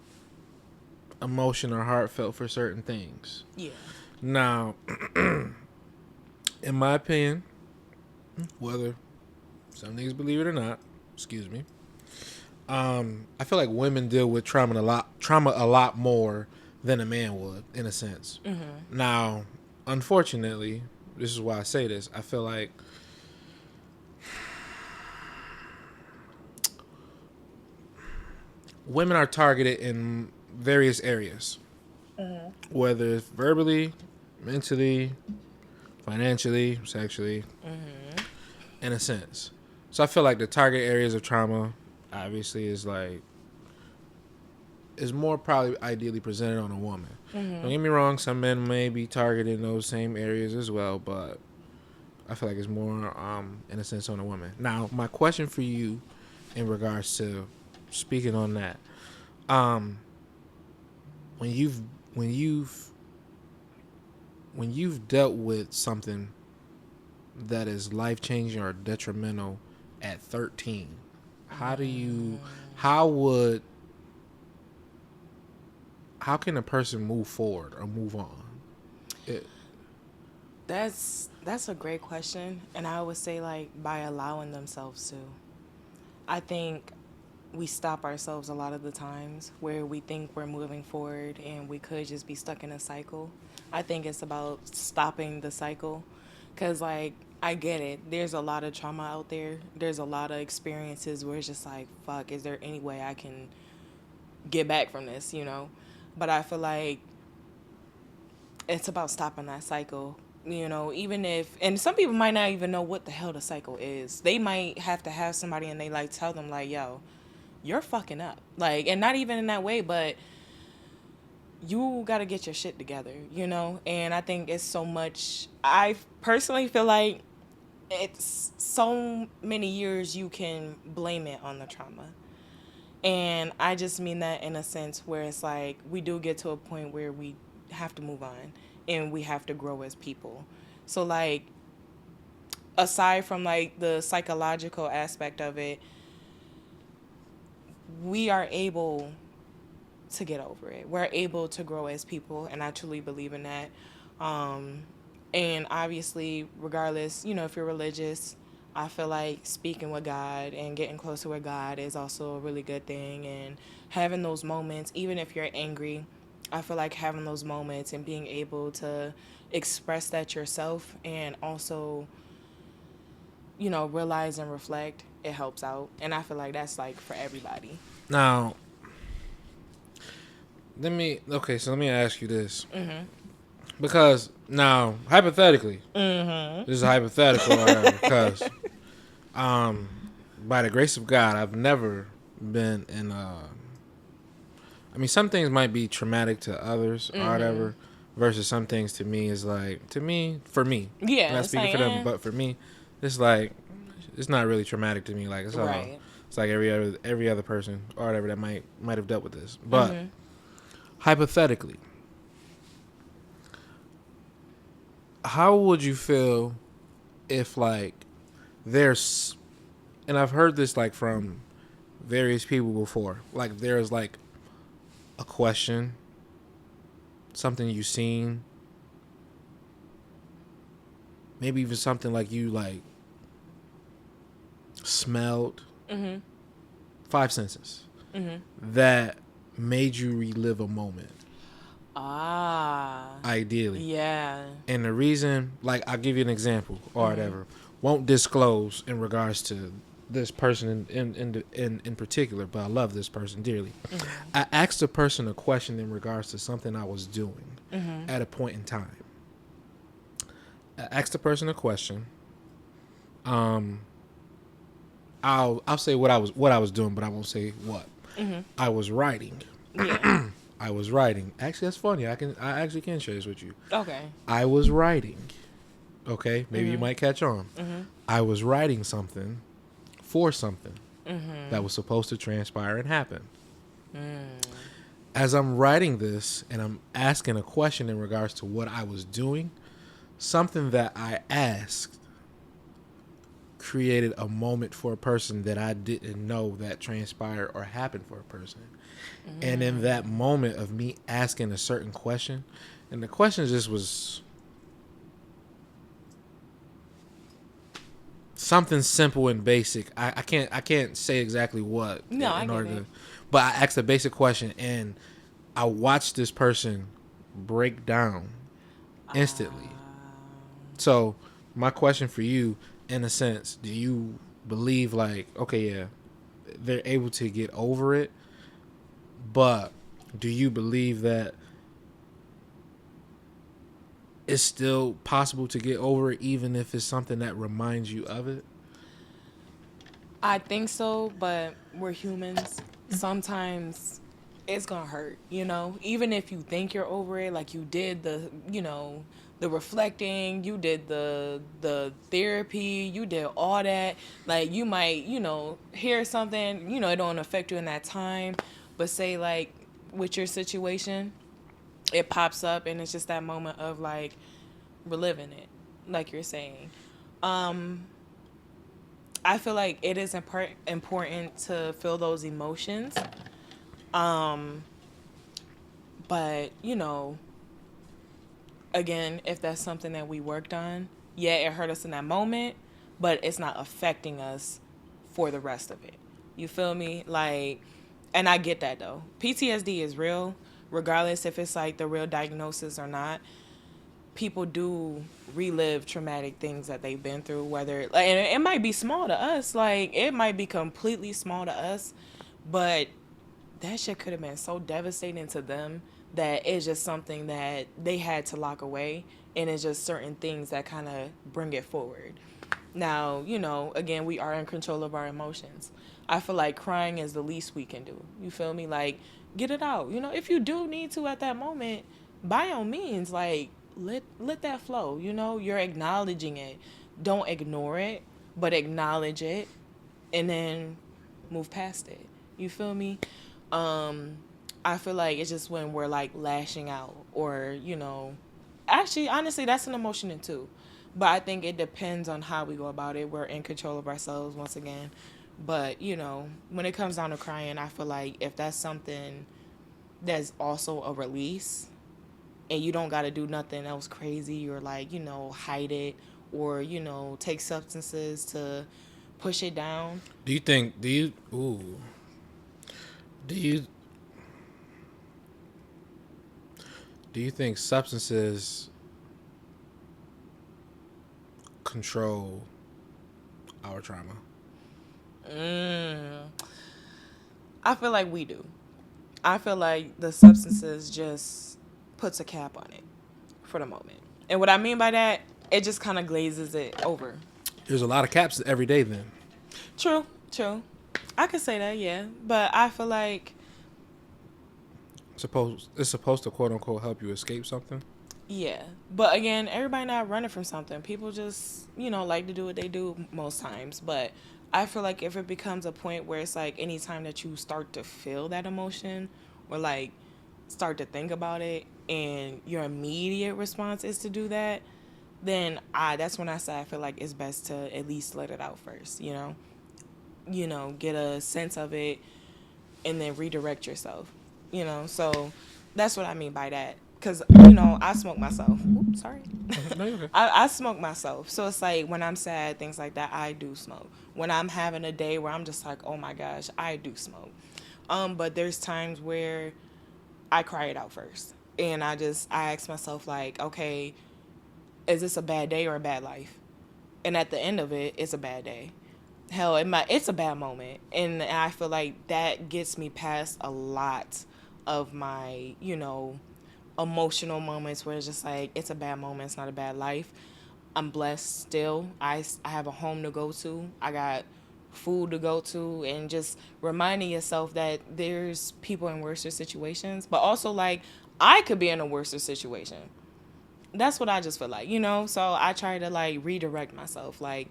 emotion or heartfelt for certain things. Yeah. Now, in my opinion, whether some niggas believe it or not, excuse me, I feel like women deal with trauma a lot more than a man would, in a sense. Now, unfortunately, this is why I say this. I feel like women are targeted in various areas, whether it's verbally, mentally, financially, sexually, in a sense. So I feel like the target areas of trauma, obviously, is more probably ideally presented on a woman. Don't get me wrong, some men may be targeted in those same areas as well, but I feel like it's more, in a sense, on a woman. Now, my question for you in regards to speaking on that, when you've dealt with something that is life-changing or detrimental at 13, how can a person move forward or move on? That's a great question, and I would say like by allowing themselves to. I think we stop ourselves a lot of the times where we think we're moving forward and we could just be stuck in a cycle. I think it's about stopping the cycle, because like I get it, there's a lot of trauma out there, there's a lot of experiences where it's just like, fuck, is there any way I can get back from this, you know? But I feel like it's about stopping that cycle, you know, even if, and some people might not even know what the hell the cycle is. They might have to have somebody and they like tell them like, yo, you're fucking up. Like, and not even in that way, but you got to get your shit together, you know? And I think it's so much, I personally feel like it's so many years you can blame it on the trauma. And I just mean that in a sense where it's like we do get to a point where we have to move on and we have to grow as people. So like, aside from like the psychological aspect of it, we are able to get over it. We're able to grow as people, and I truly believe in that. And obviously, regardless, you know, if you're religious, I feel like speaking with God and getting closer with God is also a really good thing. And having those moments, even if you're angry, I feel like having those moments and being able to express that yourself and also, you know, realize and reflect, it helps out. And I feel like that's like for everybody. Now, let me ask you this. Because now, hypothetically, this is hypothetical, because by the grace of God, I've never been in I mean, some things might be traumatic to others or whatever, versus some things to me is like, for me. Yeah, I'm not it's speaking like, for them, but for me, it's like, it's not really traumatic to me. Like, it's all, Right. it's like every other person or whatever that might have dealt with this. But hypothetically, how would you feel if like there's, and I've heard this like from various people before, like there's like a question, something you've seen, maybe even something like you like smelled, 5 senses that made you relive a moment, ideally. Yeah. And the reason, like, I'll give you an example or whatever. Won't disclose in regards to this person in particular, but I love this person dearly. I asked a person a question in regards to something I was doing at a point in time. I asked the person a question. I'll say what I was doing, but I won't say what. I was writing. Yeah. I was writing. Actually, that's funny. I actually can share this with you. Okay. I was writing. Okay, maybe you might catch on. I was writing something for something that was supposed to transpire and happen. As I'm writing this and I'm asking a question in regards to what I was doing, something that I asked created a moment for a person that I didn't know that transpired or happened for a person. And in that moment of me asking a certain question, and the question just was something simple and basic. I can't say exactly what. No, I get it. But I asked a basic question and I watched this person break down instantly. So my question for you, in a sense, do you believe like, okay, yeah, they're able to get over it, but do you believe that it's still possible to get over it even if it's something that reminds you of it? I think so, but we're humans. Sometimes it's gonna hurt, you know? Even if you think you're over it, like you did the, you know, the reflecting, you did the therapy, you did all that. Like you might, you know, hear something, you know, it don't affect you in that time. But say like with your situation, it pops up and it's just that moment of like reliving it, like you're saying. I feel like it is important to feel those emotions. But, you know, again, if that's something that we worked on, yeah, it hurt us in that moment, but it's not affecting us for the rest of it. You feel me? Like, and I get that though. PTSD is real, regardless if it's like the real diagnosis or not. People do relive traumatic things that they've been through, whether like, and it might be small to us, like it might be completely small to us, but that shit could have been so devastating to them that it's just something that they had to lock away, and it's just certain things that kind of bring it forward. Now, you know, again, we are in control of our emotions. I feel like crying is the least we can do. You feel me? Like, get it out. You know, if you do need to at that moment, by all means, like, let that flow. You know, you're acknowledging it. Don't ignore it, but acknowledge it, and then move past it. You feel me? I feel like it's just when we're like lashing out, or, you know, actually, honestly, that's an emotion too. But I think it depends on how we go about it. We're in control of ourselves once again. But, you know, when it comes down to crying, I feel like if that's something that's also a release, and you don't got to do nothing else crazy or like, you know, hide it, or, you know, take substances to push it down. Do you think substances control our trauma? I feel like we do. I feel like the substances just puts a cap on it for the moment. And what I mean by that, it just kind of glazes it over. There's a lot of caps every day then. True. I could say that, yeah. But I feel like It's supposed to quote unquote help you escape something. Yeah. But again, everybody not running from something. People just, like to do what they do most times. But I feel like if it becomes a point where it's like anytime that you start to feel that emotion or like start to think about it and your immediate response is to do that, then that's when I say I feel like it's best to at least let it out first, get a sense of it and then redirect yourself, so that's what I mean by that. Because, I smoke myself. Oops, sorry. No, you're okay. I smoke myself. So it's like when I'm sad, things like that, I do smoke. When I'm having a day where I'm just like, oh my gosh, I do smoke. But there's times where I cry it out first. And I ask myself like, okay, is this a bad day or a bad life? And at the end of it, it's a bad day. Hell, it's a bad moment. And I feel like that gets me past a lot of my, emotional moments where it's just like, it's a bad moment, it's not a bad life. I'm blessed still. I have a home to go to. I got food to go to, and just reminding yourself that there's people in worse situations, but also like I could be in a worse situation. That's what I just feel like, so I try to like redirect myself. Like,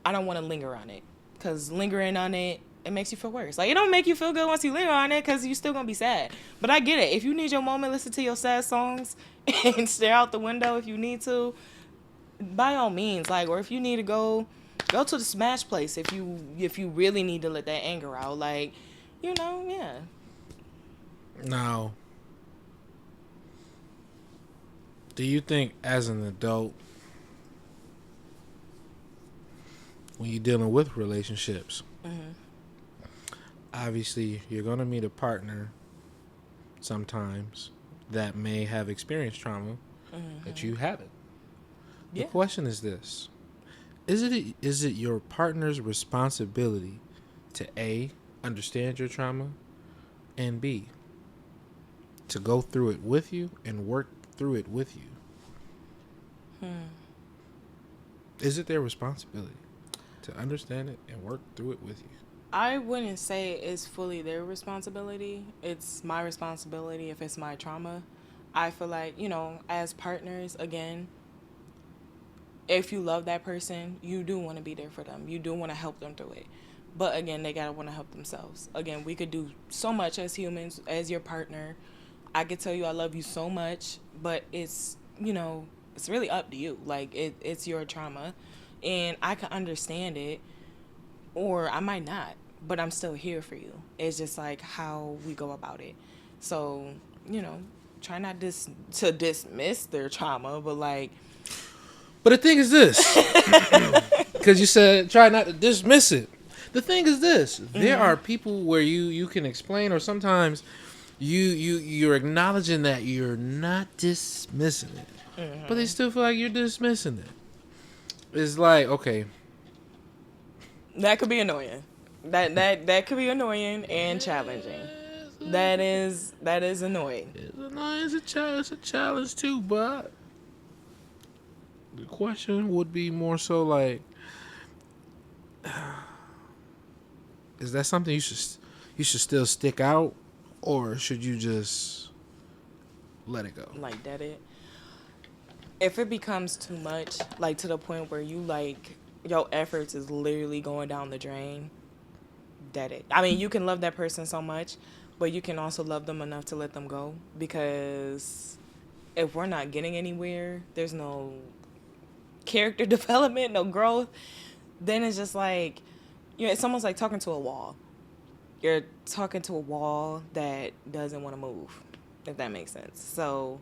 I don't want to linger on it, because lingering on it makes you feel worse. Like, it don't make you feel good once you linger on it, because you're still gonna be sad. But I get it. If you need your moment, listen to your sad songs and stare out the window if you need to, by all means. Like, or if you need to go to the smash place if you really need to let that anger out. Like, yeah. Now, do you think as an adult, when you're dealing with relationships, obviously you're going to meet a partner sometimes that may have experienced trauma that you haven't. The question is this. Is it your partner's responsibility to A, understand your trauma, and B, to go through it with you and work through it with you? Is it their responsibility to understand it and work through it with you? I wouldn't say it's fully their responsibility. It's my responsibility if it's my trauma. I feel like, as partners, again, if you love that person, you do want to be there for them. You do want to help them through it. But again, they got to want to help themselves. Again, we could do so much as humans, as your partner. I could tell you I love you so much, but it's, it's really up to you. Like, it's your trauma. And I can understand it, or I might not, but I'm still here for you. It's just like how we go about it. So, try not to dismiss their trauma, but like... But the thing is this, because you said try not to dismiss it. The thing is this, there are people where you can explain, or sometimes you're acknowledging that you're not dismissing it, but they still feel like you're dismissing it. It's like, okay. That could be annoying. That could be annoying and challenging. That is annoying. It's annoying. It's a challenge too, but the question would be more so like, is that something you should still stick out, or should you just let it go? Like that it. If it becomes too much, like to the point where you like your efforts is literally going down the drain, that it. I mean, you can love that person so much, but you can also love them enough to let them go, because if we're not getting anywhere, there's no character development, no growth, then it's just like, it's almost like talking to a wall. You're talking to a wall that doesn't want to move, if that makes sense. So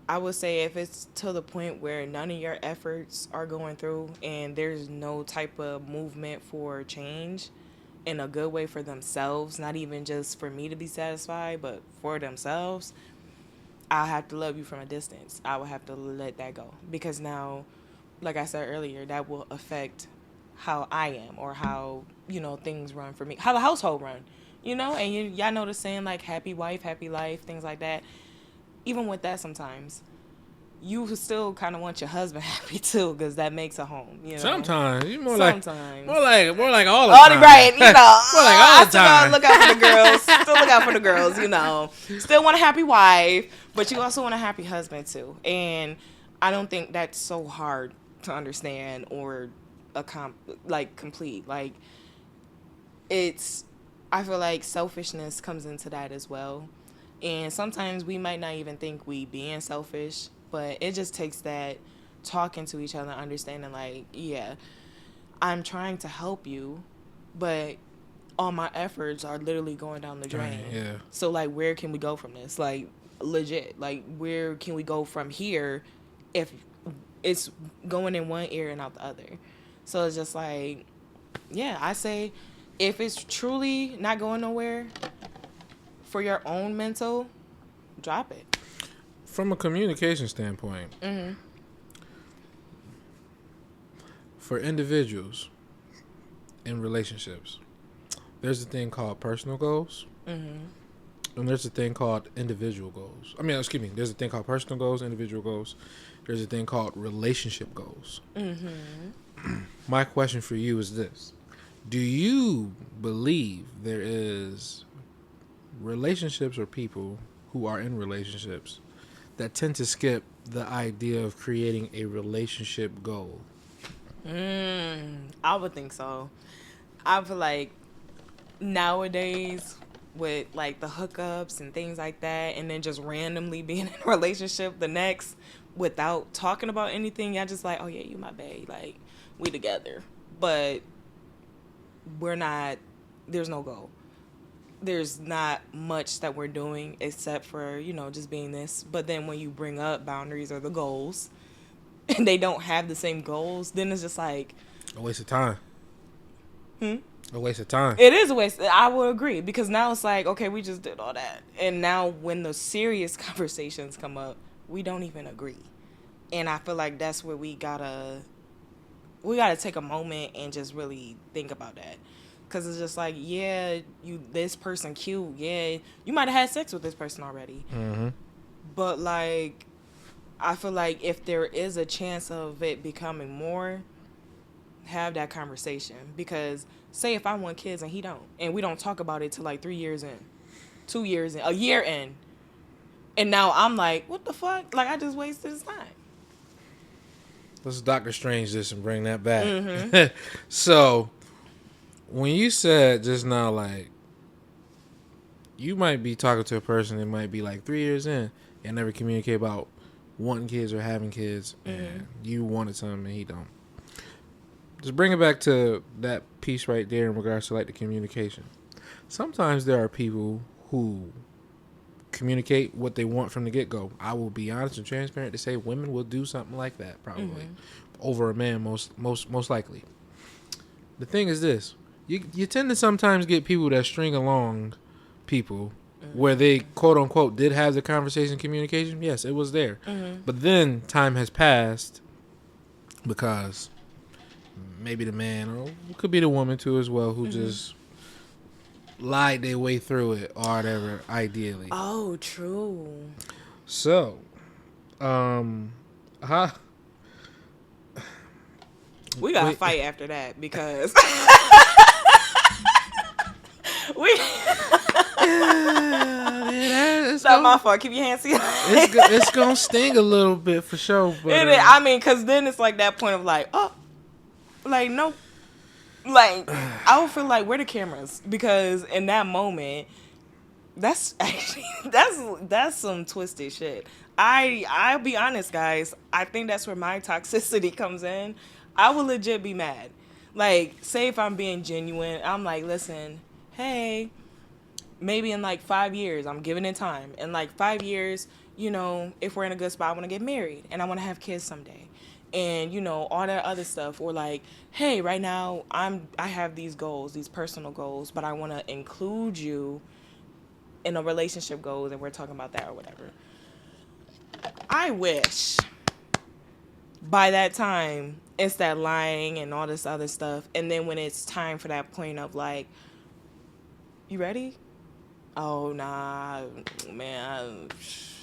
I would say if it's to the point where none of your efforts are going through and there's no type of movement for change in a good way for themselves, not even just for me to be satisfied, but for themselves, I'll have to love you from a distance. I will have to let that go, because now, like I said earlier, that will affect how I am, or how, things run for me, how the household run, and y'all know the saying, like, happy wife, happy life, things like that. Even with that, sometimes you still kind of want your husband happy too, because that makes a home. You know. Sometimes you Sometimes. more like all the Oh, time. right, you know. More like all I the still time. gotta look out for the girls. Still look out for the girls, you know. Still want a happy wife, but you also want a happy husband too. And I don't think that's so hard to understand or complete. Like, it's, I feel like selfishness comes into that as well. And sometimes we might not even think we being selfish, but it just takes that talking to each other, understanding like, yeah, I'm trying to help you, but all my efforts are literally going down the drain. Yeah. So like, where can we go from this? Like, legit, like, where can we go from here if it's going in one ear and out the other? So it's just like, yeah, I say if it's truly not going nowhere for your own mental, drop it. From a communication standpoint, for individuals in relationships, there's a thing called personal goals, and there's a thing called individual goals. There's a thing called personal goals, individual goals. There's a thing called relationship goals. My question for you is this. Do you believe there is relationships or people who are in relationships that tend to skip the idea of creating a relationship goal? I would think so. I feel like nowadays with like the hookups and things like that, and then just randomly being in a relationship the next without talking about anything, y'all just like, oh yeah, you my bae, like we together, but we're not, there's no goal. There's not much that we're doing except for, you know, just being this. But then when you bring up boundaries or the goals and they don't have the same goals, then it's just like A waste of time. A waste of time. it is a waste. I would agree, because now it's like, okay, we just did all that, and now when the serious conversations come up, we don't even agree. And I feel like that's where we gotta take a moment and just really think about that. Because it's just like, yeah, this person cute. Yeah, you might have had sex with this person already. But, like, I feel like if there is a chance of it becoming more, have that conversation. Because say if I want kids and he don't, and we don't talk about it till, like, 3 years in, 2 years in, a year in. And now I'm like, what the fuck? Like, I just wasted his time. Let's Doctor Strange this and bring that back. So, when you said just now, like, you might be talking to a person that might be like 3 years in and never communicate about wanting kids or having kids, and you wanted something and he don't. Just bring it back to that piece right there in regards to like the communication. Sometimes there are people who communicate what they want from the get-go. I will be honest and transparent to say women will do something like that probably over a man most likely. The thing is this. You tend to sometimes get people that string along people where they, quote unquote, did have the conversation communication. Yes, it was there. But then time has passed because maybe the man, or it could be the woman too as well, who just lied their way through it or whatever, ideally. Oh, true. So, We gotta fight after that, because it's not my fault. Keep your hands together. It's gonna sting a little bit for sure. But, I mean, because then it's like that point of like, oh, like, no. Like, I would feel like, where the cameras? Because in that moment, that's actually, that's some twisted shit. I'll be honest, guys. I think that's where my toxicity comes in. I will legit be mad. Like, say if I'm being genuine, I'm like, listen, hey, maybe in like 5 years, I'm giving it time. In like 5 years, you know, if we're in a good spot, I want to get married and I want to have kids someday. And, you know, all that other stuff. Or like, hey, right now I have these goals, these personal goals, but I want to include you in a relationship goals, and we're talking about that or whatever. I wish by that time it's that lying and all this other stuff. And then when it's time for that point of like, you ready? Oh, nah, man,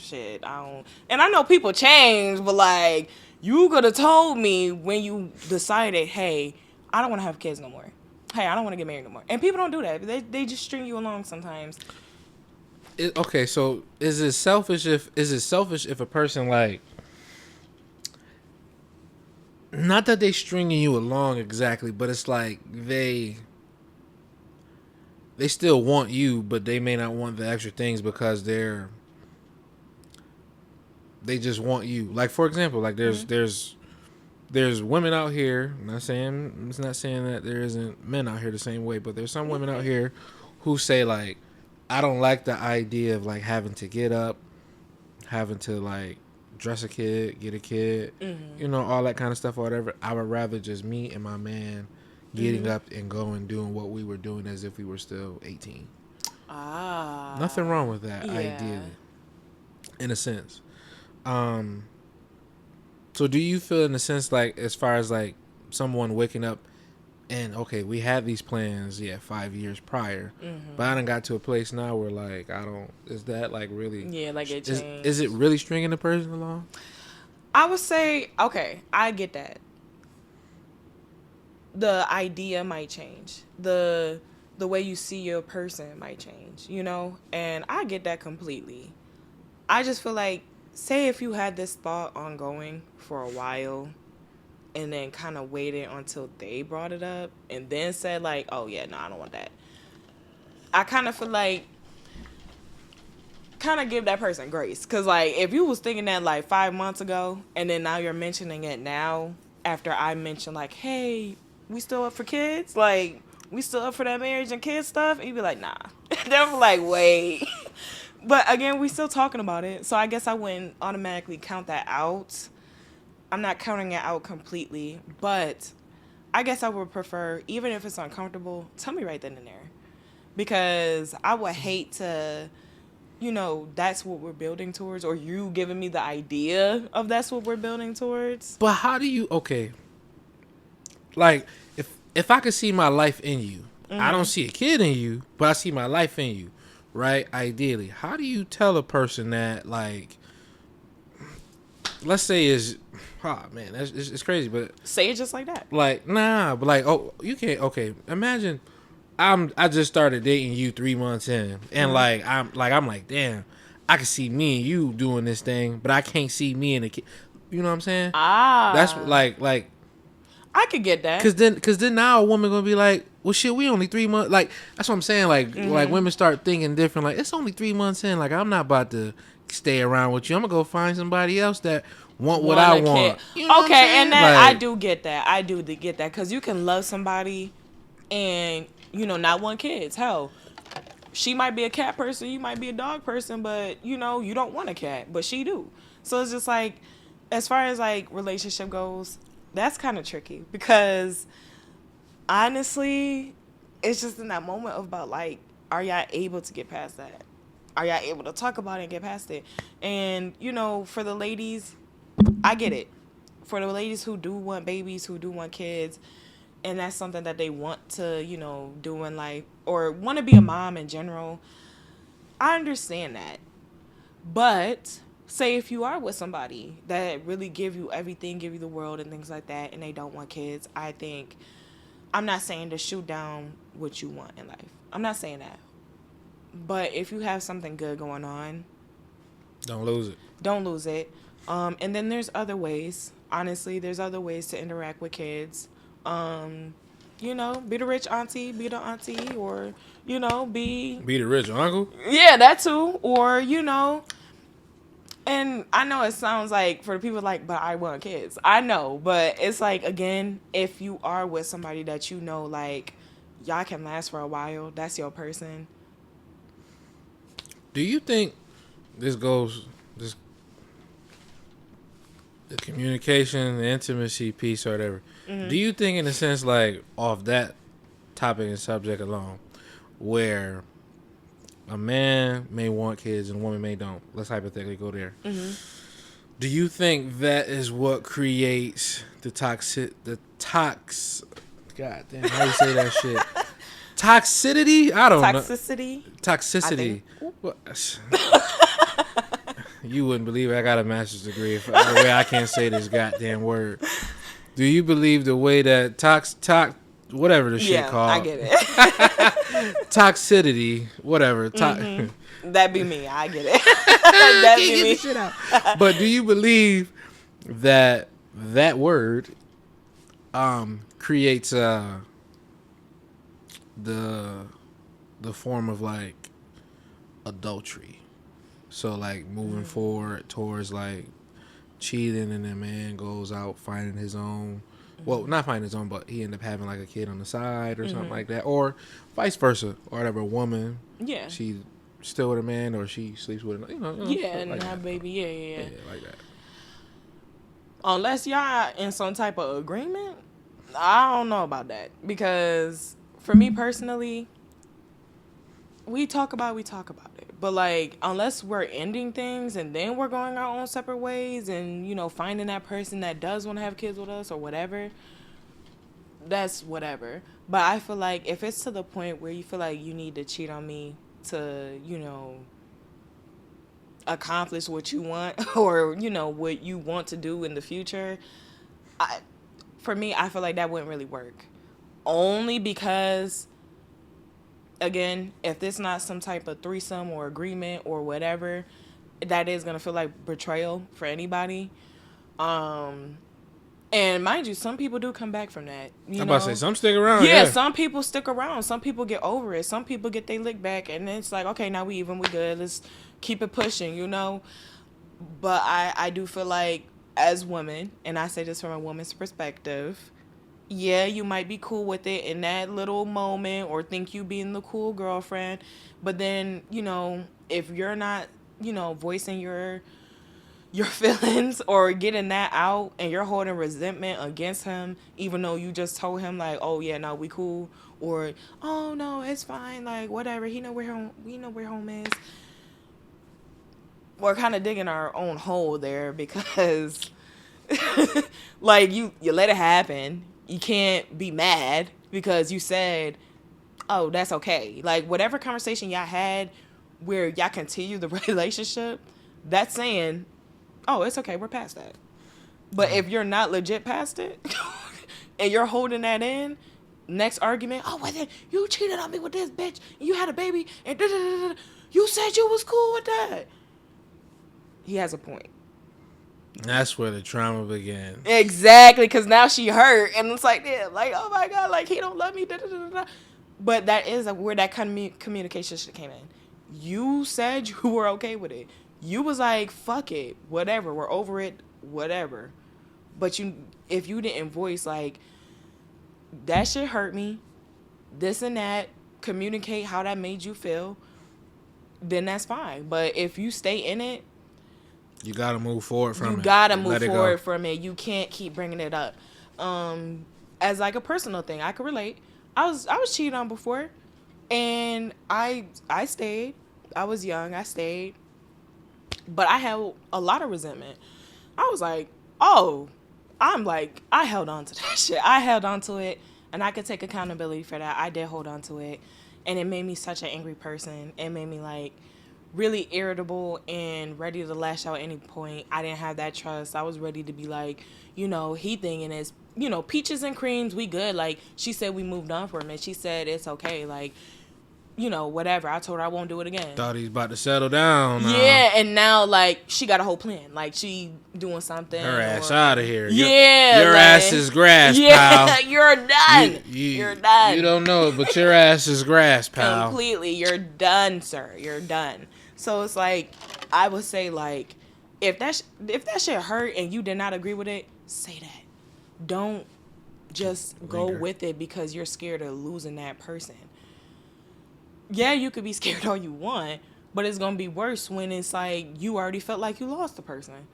shit, I don't. And I know people change, but like, you could have told me when you decided, hey, I don't want to have kids no more. Hey, I don't want to get married no more. And people don't do that. They just string you along sometimes. Okay, so is it selfish if a person like, not that they stringing you along exactly, but it's like they still want you, but they may not want the extra things because they just want you. Like, for example, like there's women out here. It's not saying that there isn't men out here the same way, but there's some women out here who say like, I don't like the idea of like having to get up, having to like dress a kid, get a kid, you know, all that kind of stuff or whatever. I would rather just me and my man getting up and going, doing what we were doing as if we were still 18. Nothing wrong with that, ideally, in a sense. So do you feel in a sense like, as far as like someone waking up and, okay, we had these plans, 5 years prior, but I done got to a place now where like, is that like really, like it changed. Is it really stringing the person along? I would say, okay, I get that. The idea might change. The way you see your person might change, you know? And I get that completely. I just feel like, say if you had this thought ongoing for a while and then kind of waited until they brought it up and then said like, oh yeah, no, I don't want that. I kind of feel like, kind of give that person grace. Because like, if you was thinking that like 5 months ago and then now you're mentioning it now after I mentioned like, hey, we still up for kids? Like, we still up for that marriage and kids stuff? And you'd be like, nah. They're like, wait. But again, we still talking about it. So I guess I wouldn't automatically count that out. I'm not counting it out completely. But I guess I would prefer, even if it's uncomfortable, tell me right then and there. Because I would hate to, you know, that's what we're building towards. Or you giving me the idea of that's what we're building towards. But how do you, okay, like, if I could see my life in you, I don't see a kid in you, but I see my life in you, right? Ideally, how do you tell a person that, like, let's say it's crazy, but say it just like that. Like, nah, but like, oh, you can't. Okay, imagine I just started dating you 3 months in, and I'm like, damn, I can see me and you doing this thing, but I can't see me and the kid. You know what I'm saying? That's like. I could get that. Cause then now a woman gonna be like, well, shit, we only 3 months. Like, that's what I'm saying. Like, like women start thinking different. Like, it's only 3 months in. Like, I'm not about to stay around with you. I'm gonna go find somebody else that want what I want. You know okay, and that like, I do get that. I do get that. Cause you can love somebody, and you know, not want kids. Hell, she might be a cat person. You might be a dog person, but you know, you don't want a cat, but she do. So it's just like, as far as like relationship goes, that's kind of tricky because honestly, it's just in that moment of about like, are y'all able to get past that? Are y'all able to talk about it and get past it? And, you know, for the ladies, I get it. For the ladies who do want babies, who do want kids, and that's something that they want to, you know, do in life or want to be a mom in general, I understand that. But say if you are with somebody that really give you everything, give you the world and things like that, and they don't want kids, I think, I'm not saying to shoot down what you want in life. I'm not saying that. But if you have something good going on, don't lose it. Don't lose it. And then there's other ways. Honestly, there's other ways to interact with kids. You know, be the rich auntie, be the auntie, or, you know, be the rich uncle? Yeah, that too. Or, you know, and I know it sounds like for the people like, but I want kids. I know, but it's like, again, if you are with somebody that you know, like, y'all can last for a while, that's your person. Do you think the communication, the intimacy piece or whatever, do you think in a sense like off that topic and subject alone, where a man may want kids and a woman may don't, let's hypothetically go there. Do you think that is what creates God damn, how do you say that shit? Toxicity? I don't know. Toxicity. Toxicity. You wouldn't believe it. I got a master's degree. If the way I can't say this goddamn word. Do you believe the way that whatever the shit called? I get it. Toxicity, whatever. That'd be me. I get it. That'd be me. Shit out. But do you believe that word creates the form of like adultery? So like moving forward towards like cheating, and then man goes out finding his own. Well, not finding his own, but he ended up having like a kid on the side or something like that, or vice versa, or whatever. A woman, she still with a man, or she sleeps with another. And like have baby, yeah, like that. Unless y'all in some type of agreement, I don't know about that, because for me personally, we talk about it. But like, unless we're ending things and then we're going our own separate ways and, finding that person that does want to have kids with us or whatever, that's whatever. But I feel like if it's to the point where you feel like you need to cheat on me to, accomplish what you want or, what you want to do in the future, for me, I feel like that wouldn't really work. Only because, again, if it's not some type of threesome or agreement or whatever, that is going to feel like betrayal for anybody. And mind you, some people do come back from that. I'm about to say, some stick around. Yeah, some people stick around. Some people get over it. Some people get their lick back, and it's like, okay, now we good. Let's keep it pushing, But I do feel like, as women, and I say this from a woman's perspective, yeah, you might be cool with it in that little moment or think you being the cool girlfriend. But then, if you're not, voicing your feelings or getting that out and you're holding resentment against him, even though you just told him like, oh yeah, no, we cool, or oh no, it's fine, like whatever, we know where home is. We're kind of digging our own hole there, because like you let it happen. You can't be mad because you said, oh, that's okay. Like, whatever conversation y'all had where y'all continue the relationship, that's saying, oh, it's okay, we're past that. But if you're not legit past it and you're holding that in, next argument, oh, well, then you cheated on me with this bitch, and you had a baby, and da-da-da-da-da. You said you was cool with that. He has a point. That's where the trauma began. Exactly, because now she hurt, and it's like, yeah, like, oh my God, like, he don't love me, da-da-da-da-da. But that is where that communication shit came in. You said you were okay with it. You was like, fuck it, whatever, we're over it, whatever. But if you didn't voice, like, that shit hurt me, this and that, communicate how that made you feel, then that's fine. But if you stay in it, you gotta move forward from it. You gotta move forward from it. You can't keep bringing it up. As like a personal thing, I could relate. I was cheated on before, and I stayed. I was young. I stayed, but I had a lot of resentment. I was like, I held on to that shit. I held on to it, and I could take accountability for that. I did hold on to it, and it made me such an angry person. It made me like really irritable and ready to lash out at any point. I didn't have that trust. I was ready to be like, he thinking it's, peaches and creams, we good. Like, she said we moved on from it. She said it's okay. Like, whatever. I told her I won't do it again. Thought he's about to settle down. Yeah, and now, like, she got a whole plan. Like, she doing something. Her ass out of here. Yeah. Your ass is grass, pal. You're done. You're done. You don't know it, but your ass is grass, pal. Completely. You're done, sir. You're done. So it's like, I would say, like, if that shit hurt and you did not agree with it, say that. Don't just go with it because you're scared of losing that person. Yeah, you could be scared all you want, but it's going to be worse when it's like you already felt like you lost the person.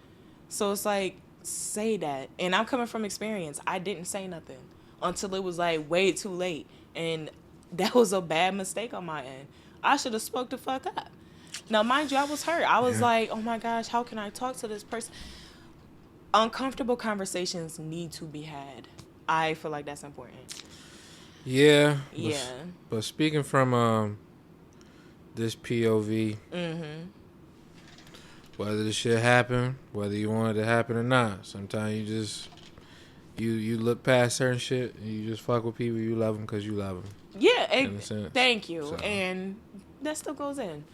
So it's like, say that. And I'm coming from experience. I didn't say nothing until it was like way too late. And that was a bad mistake on my end. I should have spoke the fuck up. Now, mind you, I was hurt. I was like, oh my gosh, how can I talk to this person? Uncomfortable conversations need to be had. I feel like that's important. Yeah. Yeah. But speaking from this POV, whether the shit happened, whether you want it to happen or not. Sometimes you just you look past certain shit and you just fuck with people. You love them because you love them. Yeah, In a sense. thank you. So. And that still goes in.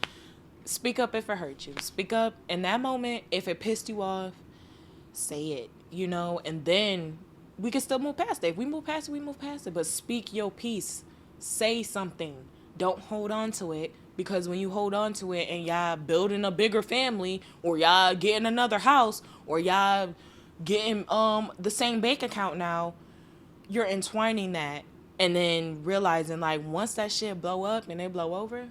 Speak up if it hurt you. Speak up in that moment. If it pissed you off, say it, you know, and then we can still move past it. If we move past it, we move past it. But speak your piece. Say something. Don't hold on to it, because when you hold on to it and y'all building a bigger family, or y'all getting another house, or y'all getting the same bank account now, you're entwining that, and then realizing, like, once that shit blow up and it blow over,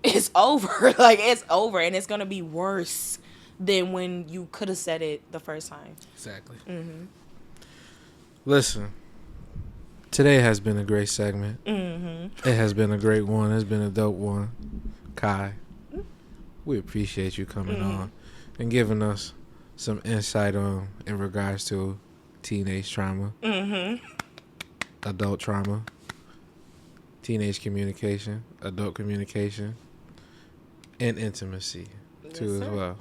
it's over. Like, it's over, and it's gonna be worse than when you could have said it the first time. Exactly. Listen, today has been a great segment. It has been a great one. It's been a dope one. Kai, we appreciate you coming on and giving us some insight on in regards to teenage trauma, adult trauma, teenage communication, adult communication, and intimacy too, as well.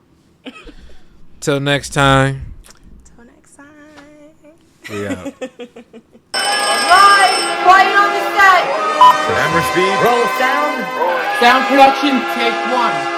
Till next time, Till next time. we out. Alright, quiet on the set. Camera speed. Roll sound. Sound production, take one.